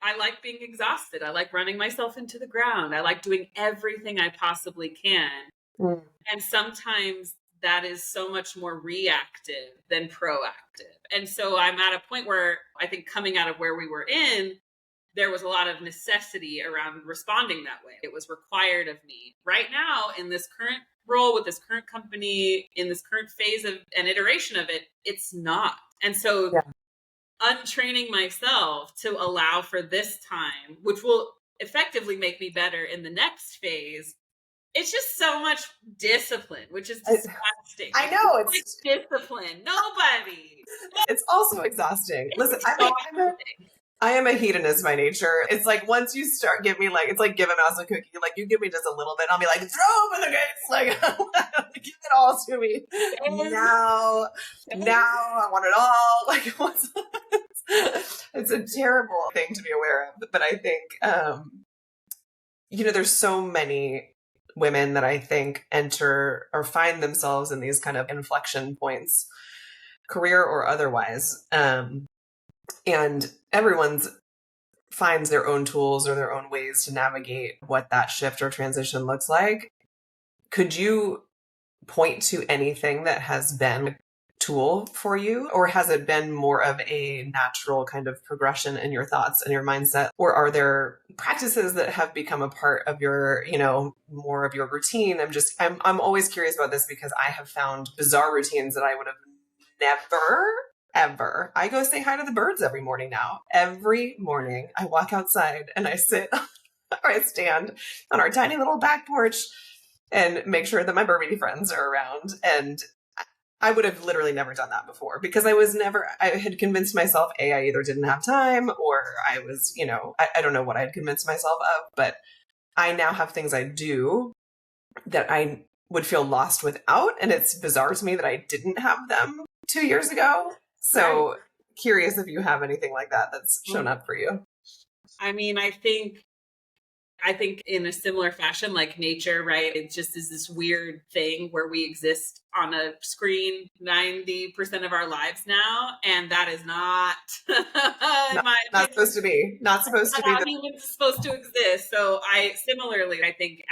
I like being exhausted. I like running myself into the ground. I like doing everything I possibly can. And sometimes that is so much more reactive than proactive. And so I'm at a point where I think, coming out of where we were in, there was a lot of necessity around responding that way. It was required of me. Right now, in this current role with this current company, in this current phase of an iteration of it, it's not. And so untraining myself to allow for this time, which will effectively make me better in the next phase, it's just so much discipline, which is disgusting.
I know, it's
discipline. Nobody.
It's also exhausting. Listen, I am a hedonist by nature. It's like, once you start giving me, like, it's like give a mouse a cookie. Like, you give me just a little bit, I'll be like, throw open the gates. Like, give it all to me. Now I want it all. Like, it's a terrible thing to be aware of. But I think, there's so many women that I think enter or find themselves in these kind of inflection points, career or otherwise. And everyone's finds their own tools or their own ways to navigate what that shift or transition looks like. Could you point to anything that has been a tool for you, or has it been more of a natural kind of progression in your thoughts and your mindset? Or are there practices that have become a part of your, more of your routine? I'm always curious about this, because I have found bizarre routines that I would have never ever. I go say hi to the birds every morning now. Every morning I walk outside and I sit or I stand on our tiny little back porch and make sure that my Burmese friends are around. And I would have literally never done that before, because I had convinced myself, I either didn't have time, or I was, I don't know what I had convinced myself of, but I now have things I do that I would feel lost without. And it's bizarre to me that I didn't have them 2 years ago. So curious if you have anything like that that's shown up for you.
I mean, I think in a similar fashion, like nature, right? It just is this weird thing where we exist on a screen 90% of our lives now. And that is not,
not supposed to be. Not supposed to be.
Not even supposed to exist. So I think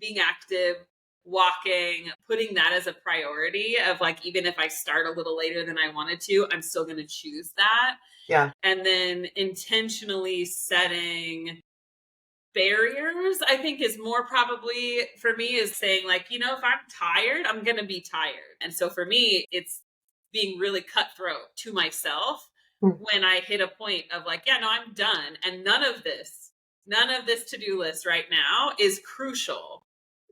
being active, walking, putting that as a priority of, like, even if I start a little later than I wanted to, I'm still going to choose that.
Yeah.
And then intentionally setting barriers, I think, is more probably for me, is saying, like, if I'm tired, I'm going to be tired. And so for me, it's being really cutthroat to myself when I hit a point of, like, I'm done. And none of this to-do list right now is crucial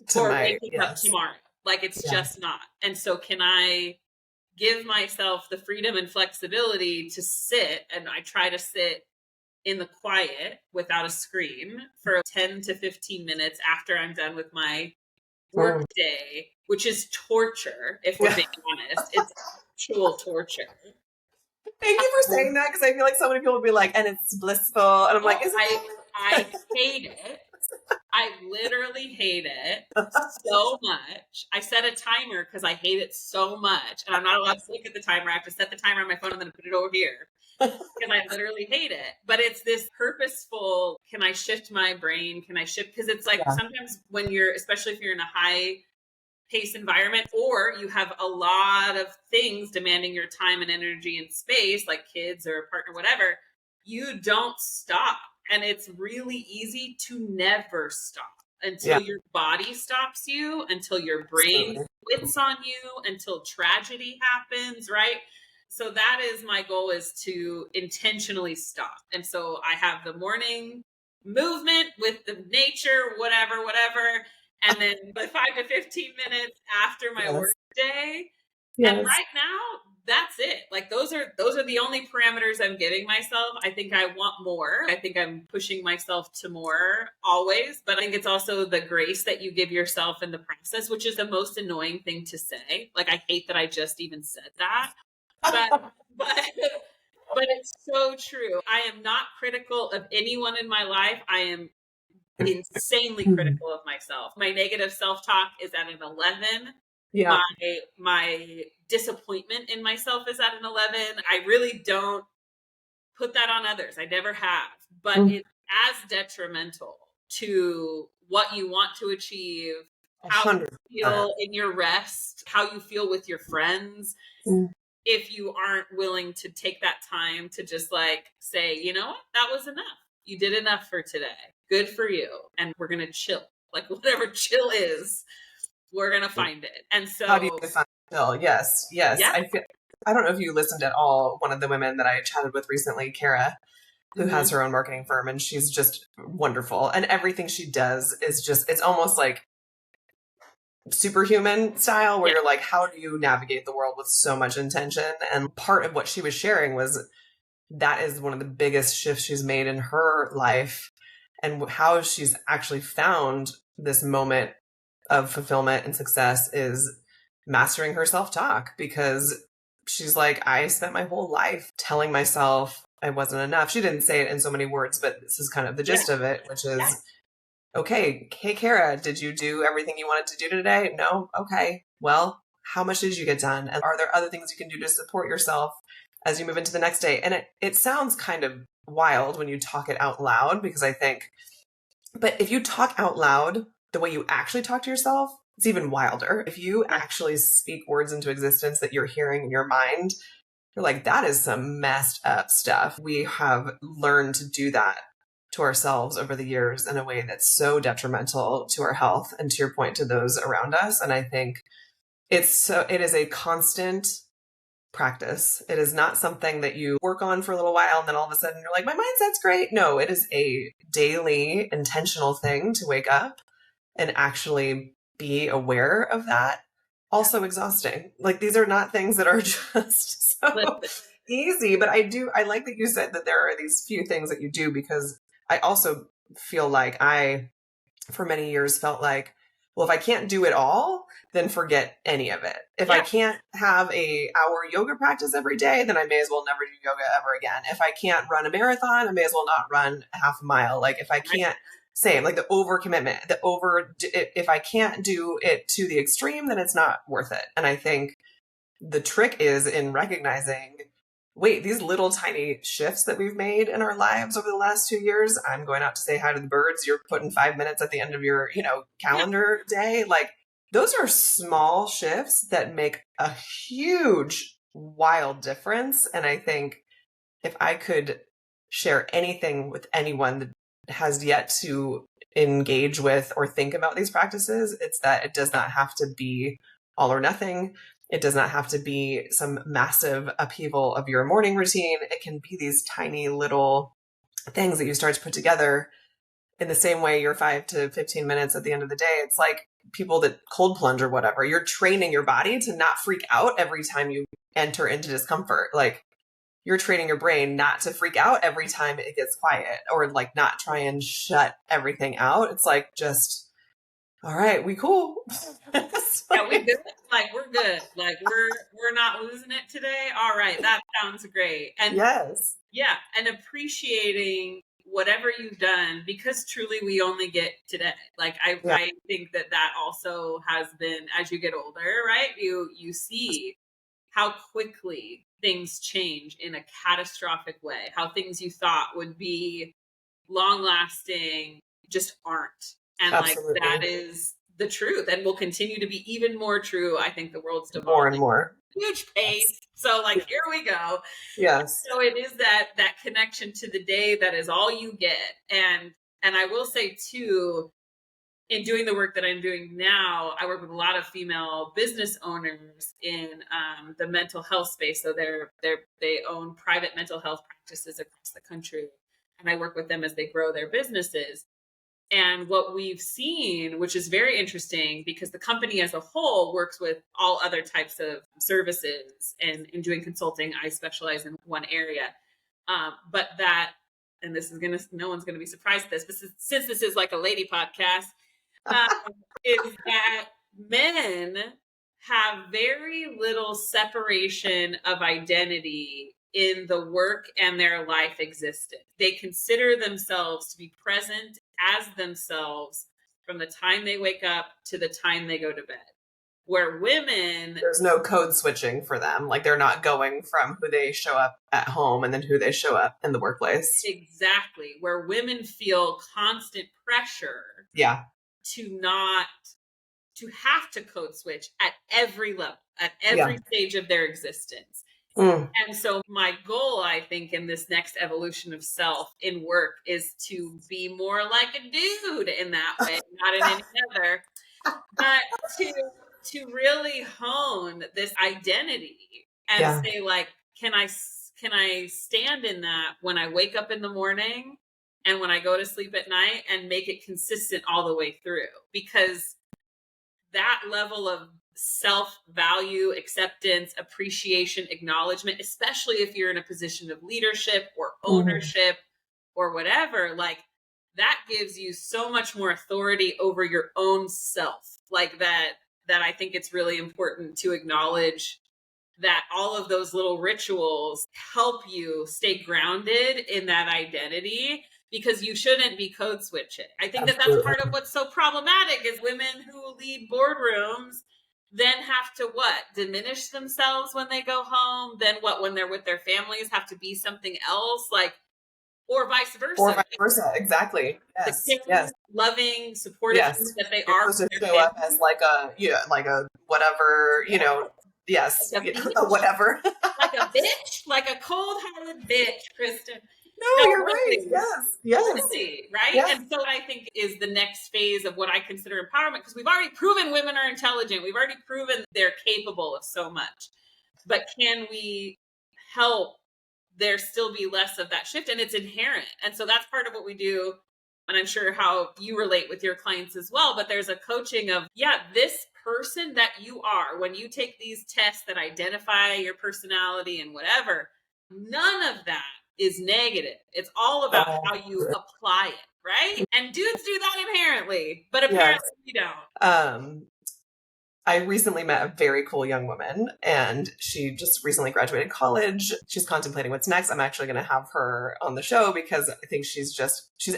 for waking up tomorrow. Like, it's just not. And so can I give myself the freedom and flexibility to sit, and I try to sit in the quiet without a screen for 10 to 15 minutes after I'm done with my work day, which is torture, if we're being honest. It's actual torture.
Thank you for saying that, because I feel like so many people would be like, and it's blissful. And I'm like,
I hate it. I literally hate it so much. I set a timer because I hate it so much. And I'm not allowed to look at the timer. I have to set the timer on my phone and then put it over here because I literally hate it. But it's this purposeful, can I shift my brain? Can I shift? Because it's like sometimes when you're, especially if you're in a high pace environment or you have a lot of things demanding your time and energy and space, like kids or a partner, whatever, you don't stop. And it's really easy to never stop until your body stops you, until your brain quits on you, until tragedy happens, right? So that is my goal, is to intentionally stop. And so I have the morning movement with the nature, whatever. And then the 5 to 15 minutes after my work day. And right now, that's it. Like those are the only parameters I'm giving myself. I think I want more. I think I'm pushing myself to more always, but I think it's also the grace that you give yourself in the process, which is the most annoying thing to say. Like I hate that I just even said that. But it's so true. I am not critical of anyone in my life. I am insanely critical of myself. My negative self-talk is at an 11. Yeah. My disappointment in myself is at an 11. I really don't put that on others. I never have. But it's as detrimental to what you want to achieve, how 100%. You feel in your rest, how you feel with your friends. If you aren't willing to take that time to just like say, you know what, that was enough. You did enough for today. Good for you. And we're going to chill. Like whatever chill is, we're going to find it. And so
how do you define chill? Yes. Yeah. I don't know if you listened at all. One of the women that I chatted with recently, Kara, who has her own marketing firm, and she's just wonderful. And everything she does is just, it's almost like superhuman style where you're like, how do you navigate the world with so much intention? And part of what she was sharing was that is one of the biggest shifts she's made in her life, and how she's actually found this moment of fulfillment and success is mastering her self-talk, because she's like, I spent my whole life telling myself I wasn't enough. She didn't say it in so many words, but this is kind of the gist of it, which is, okay, hey, Kara, did you do everything you wanted to do today? No? Okay. Well, how much did you get done? And are there other things you can do to support yourself as you move into the next day? And it sounds kind of wild when you talk it out loud, because I think, but if you talk out loud the way you actually talk to yourself, it's even wilder. If you actually speak words into existence that you're hearing in your mind, you're like, that is some messed up stuff. We have learned to do that to ourselves over the years in a way that's so detrimental to our health and, to your point, to those around us. And I think it is a constant practice. It is not something that you work on for a little while and then all of a sudden you're like, my mindset's great. No, it is a daily intentional thing to wake up and actually be aware of that. Also exhausting. Like, these are not things that are just so easy, but I like that you said that there are these few things that you do, because I also feel like I, for many years, felt like, well, if I can't do it all, then forget any of it. If I can't have a hour yoga practice every day, then I may as well never do yoga ever again. If I can't run a marathon, I may as well not run a half a mile. Like, if I can't, same, like the overcommitment, if I can't do it to the extreme, then it's not worth it. And I think the trick is in recognizing, wait, these little tiny shifts that we've made in our lives over the last 2 years, I'm going out to say hi to the birds, you're putting 5 minutes at the end of your, calendar day. Like, those are small shifts that make a huge, wild difference. And I think if I could share anything with anyone that has yet to engage with or think about these practices, it's that it does not have to be all or nothing. It does not have to be some massive upheaval of your morning routine. It can be these tiny little things that you start to put together in the same way your 5 to 15 minutes at the end of the day. It's like people that cold plunge or whatever. You're training your body to not freak out every time you enter into discomfort. Like, you're training your brain not to freak out every time it gets quiet, or like not try and shut everything out. It's like, just, all right, we cool.
Yeah, we good. Like, we're good. Like, we're not losing it today. All right, that sounds great. And
yes.
Yeah, and appreciating whatever you've done, because truly we only get today. Like I think that also has been, as you get older, right? You see how quickly things change in a catastrophic way, how things you thought would be long lasting just aren't. And like
Absolutely.
that is the truth and will continue to be even more true. I think the world's devolving
more and more.
Huge pace. So like here we go.
Yes.
So it is that connection to the day that is all you get. And I will say too, in doing the work that I'm doing now, I work with a lot of female business owners in the mental health space. So they own private mental health practices across the country, and I work with them as they grow their businesses. And what we've seen, which is very interesting because the company as a whole works with all other types of services, and in doing consulting, I specialize in one area. But that, and this is no one's gonna be surprised at this, but since this is like a lady podcast, is that men have very little separation of identity in the work and their life existence. They consider themselves to be present as themselves from the time they wake up to the time they go to bed. Where women...
There's no code switching for them. Like they're not going from who they show up at home and then who they show up in the workplace.
Exactly. Where women feel constant pressure to have to code switch at every level, at every stage of their existence. And so my goal, I think, in this next evolution of self in work is to be more like a dude in that way, not in any other, but to really hone this identity and say, like, can I stand in that when I wake up in the morning and when I go to sleep at night, and make it consistent all the way through? Because that level of self-value, acceptance, appreciation, acknowledgement, especially if you're in a position of leadership or ownership or whatever, like that gives you so much more authority over your own self. Like that I think it's really important to acknowledge that all of those little rituals help you stay grounded in that identity, because you shouldn't be code switching. I think that's part of what's so problematic is women who lead boardrooms then have to diminish themselves when they go home. Then when they're with their families, have to be something else, like, or vice versa.
Exactly. Yes.
Loving, supportive that they are.
To show up as like a whatever, yes,
like
whatever.
Like a bitch, like a cold-hearted bitch, Kristin.
No, you're right. Yes.
Really, right? Yes. And so I think is the next phase of what I consider empowerment, because we've already proven women are intelligent. We've already proven they're capable of so much. But can we help there still be less of that shift? And it's inherent. And so that's part of what we do. And I'm sure how you relate with your clients as well. But there's a coaching of, this person that you are, when you take these tests that identify your personality and whatever, none of that is negative. It's all about how you apply it, right? And dudes do that inherently, but apparently we don't.
I recently met a very cool young woman, and she just recently graduated college. She's contemplating what's next. I'm actually going to have her on the show because I think she's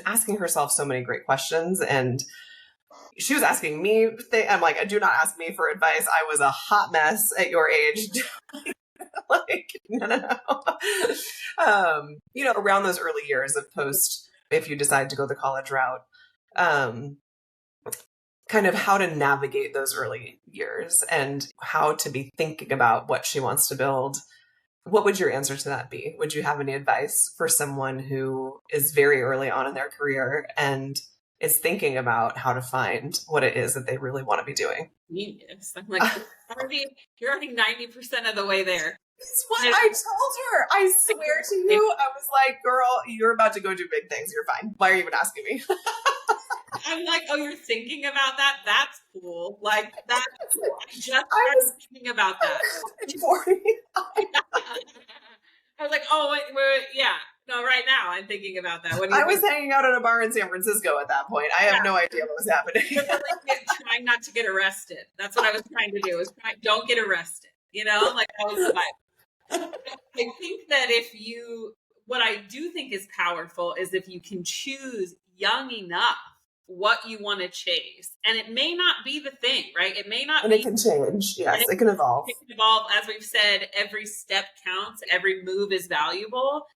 asking herself so many great questions. And she was asking me, I'm like, do not ask me for advice. I was a hot mess at your age. Like, no. Around those early years of post, if you decide to go the college route, kind of how to navigate those early years and how to be thinking about what she wants to build. What would your answer to that be? Would you have any advice for someone who is very early on in their career and is thinking about how to find what it is that they really want to be doing?
Genius. I'm like, you're already 90% of the way there.
That's what I told her. I swear to you, I was like, girl, you're about to go do big things. You're fine. Why are you even asking me?
I'm like, oh, you're thinking about that? That's cool. Like, that's cool. I was thinking about that.
40.
I was like, oh, wait, yeah. No, right now I'm thinking about that.
I was hanging out at a bar in San Francisco at that point. I have no idea what was happening.
Trying not to get arrested. That's what I was trying to do. Don't get arrested. Like that was the vibe. I think that what I do think is powerful is if you can choose young enough what you want to chase. And it may not be the thing, right? It may not
and
be.
it can change. Yes, it can evolve.
It can evolve. As we've said, every step counts, every move is valuable.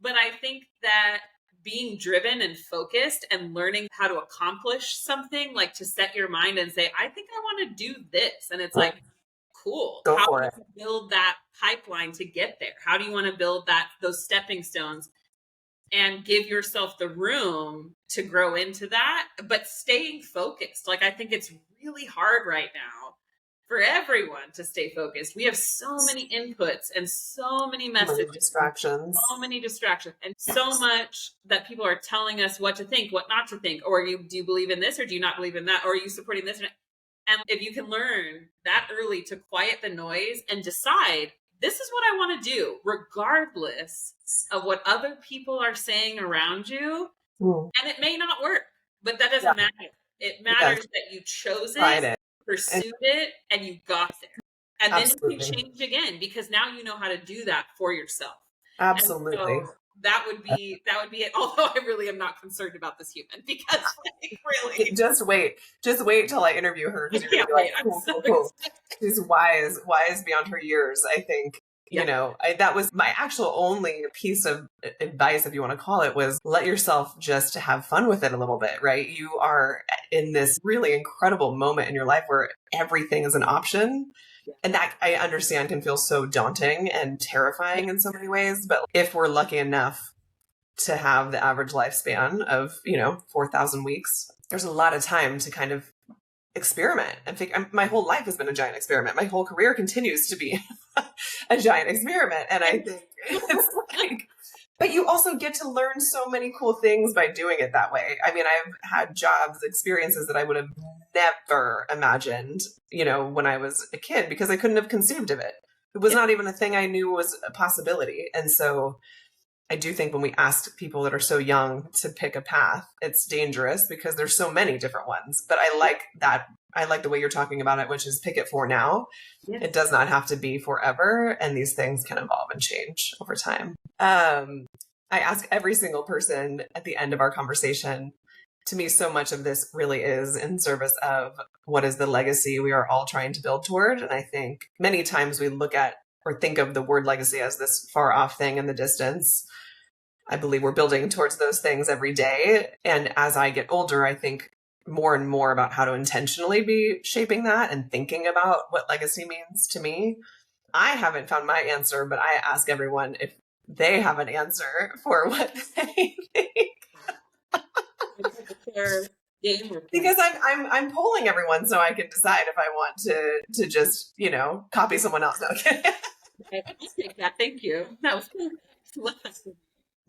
But I think that being driven and focused and learning how to accomplish something, like to set your mind and say, I think I want to do this. And it's like, cool.
Go
How
for
do
it.
you build that pipeline to get there? How do you want to build those stepping stones and give yourself the room to grow into that, but staying focused? Like, I think it's really hard right now for everyone to stay focused. We have so many inputs and so many messages, so many distractions, and so much that people are telling us what to think, what not to think, or do you believe in this, or do you not believe in that, or are you supporting this? And if you can learn that early to quiet the noise and decide, this is what I want to do, regardless of what other people are saying around you. And it may not work, but that doesn't matter. It matters that you chose it, pursued it, and you got there. And then you can change again, because now you know how to do that for yourself.
Absolutely.
So that would be it. Although I really am not concerned about this human, because like, really,
just wait till I interview her.
I can't wait.
Cool. She's wise beyond her years. I think, that was my actual only piece of advice, if you want to call it, was let yourself just have fun with it a little bit, right? You are in this really incredible moment in your life where everything is an option. And that, I understand, can feel so daunting and terrifying in so many ways. But if we're lucky enough to have the average lifespan of, 4,000 weeks, there's a lot of time to kind of experiment and think. My whole life has been a giant experiment. My whole career continues to be a giant experiment. And I think it's like, but you also get to learn so many cool things by doing it that way. I mean, I've had jobs, experiences that I would have never imagined, when I was a kid, because I couldn't have conceived of it. It was not even a thing I knew was a possibility. And so I do think when we ask people that are so young to pick a path, it's dangerous because there's so many different ones. But I like that. I like the way you're talking about it, which is pick it for now. Yes. It does not have to be forever. And these things can evolve and change over time. I ask every single person at the end of our conversation. To me, so much of this really is in service of what is the legacy we are all trying to build toward. And I think many times we look at or think of the word legacy as this far off thing in the distance. I believe we're building towards those things every day. And as I get older, I think more and more about how to intentionally be shaping that and thinking about what legacy means to me. I haven't found my answer, but I ask everyone if they have an answer for what they think. Because I'm polling everyone so I can decide if I want to just, copy someone else. Okay.
Thank you. That was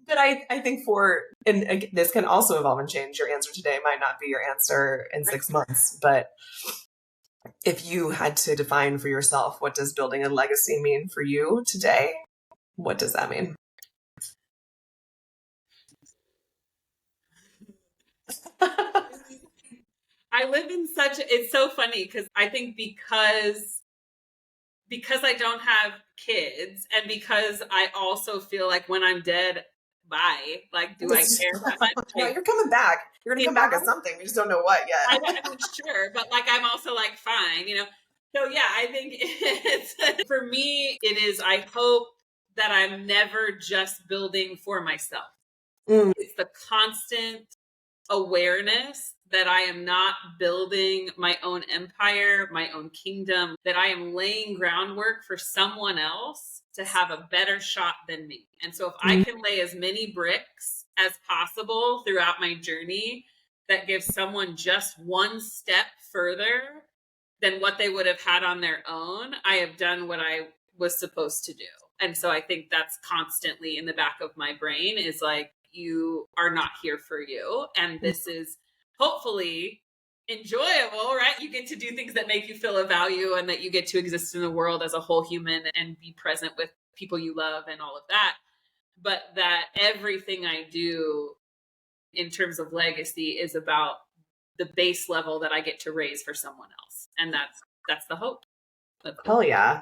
But I think and this can also evolve and change. Your answer today might not be your answer in 6 months, but if you had to define for yourself, what does building a legacy mean for you today? What does that mean?
I live in it's so funny because I think because I don't have kids, and because I also feel like when I'm dead, bye. Like, do I care that much?
No, you're coming back. You're going to come back as something. We just don't know what yet.
I'm not sure, but like, I'm also like, fine, So yeah, I think for me, it is, I hope that I'm never just building for myself. It's the constant awareness that I am not building my own empire, my own kingdom, that I am laying groundwork for someone else to have a better shot than me. And so if I can lay as many bricks as possible throughout my journey that gives someone just one step further than what they would have had on their own, I have done what I was supposed to do. And so I think that's constantly in the back of my brain, is like, you are not here for you. And this is hopefully enjoyable, right? You get to do things that make you feel a value, and that you get to exist in the world as a whole human and be present with people you love and all of that. But that everything I do in terms of legacy is about the base level that I get to raise for someone else. And that's the hope.
Hell yeah.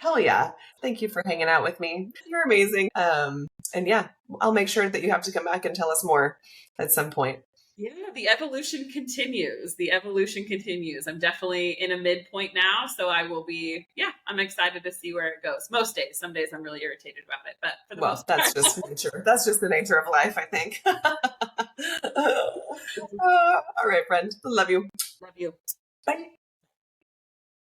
Hell yeah. Thank you for hanging out with me. You're amazing. And yeah, I'll make sure that you have to come back and tell us more at some point.
Yeah, the evolution continues. The evolution continues. I'm definitely in a midpoint now, so I will be, yeah, I'm excited to see where it goes. Most days, some days I'm really irritated about it, but for the
Well,
most
that's
part,
just nature. That's just the nature of life, I think. All right, friend. Love you.
love you.
Bye.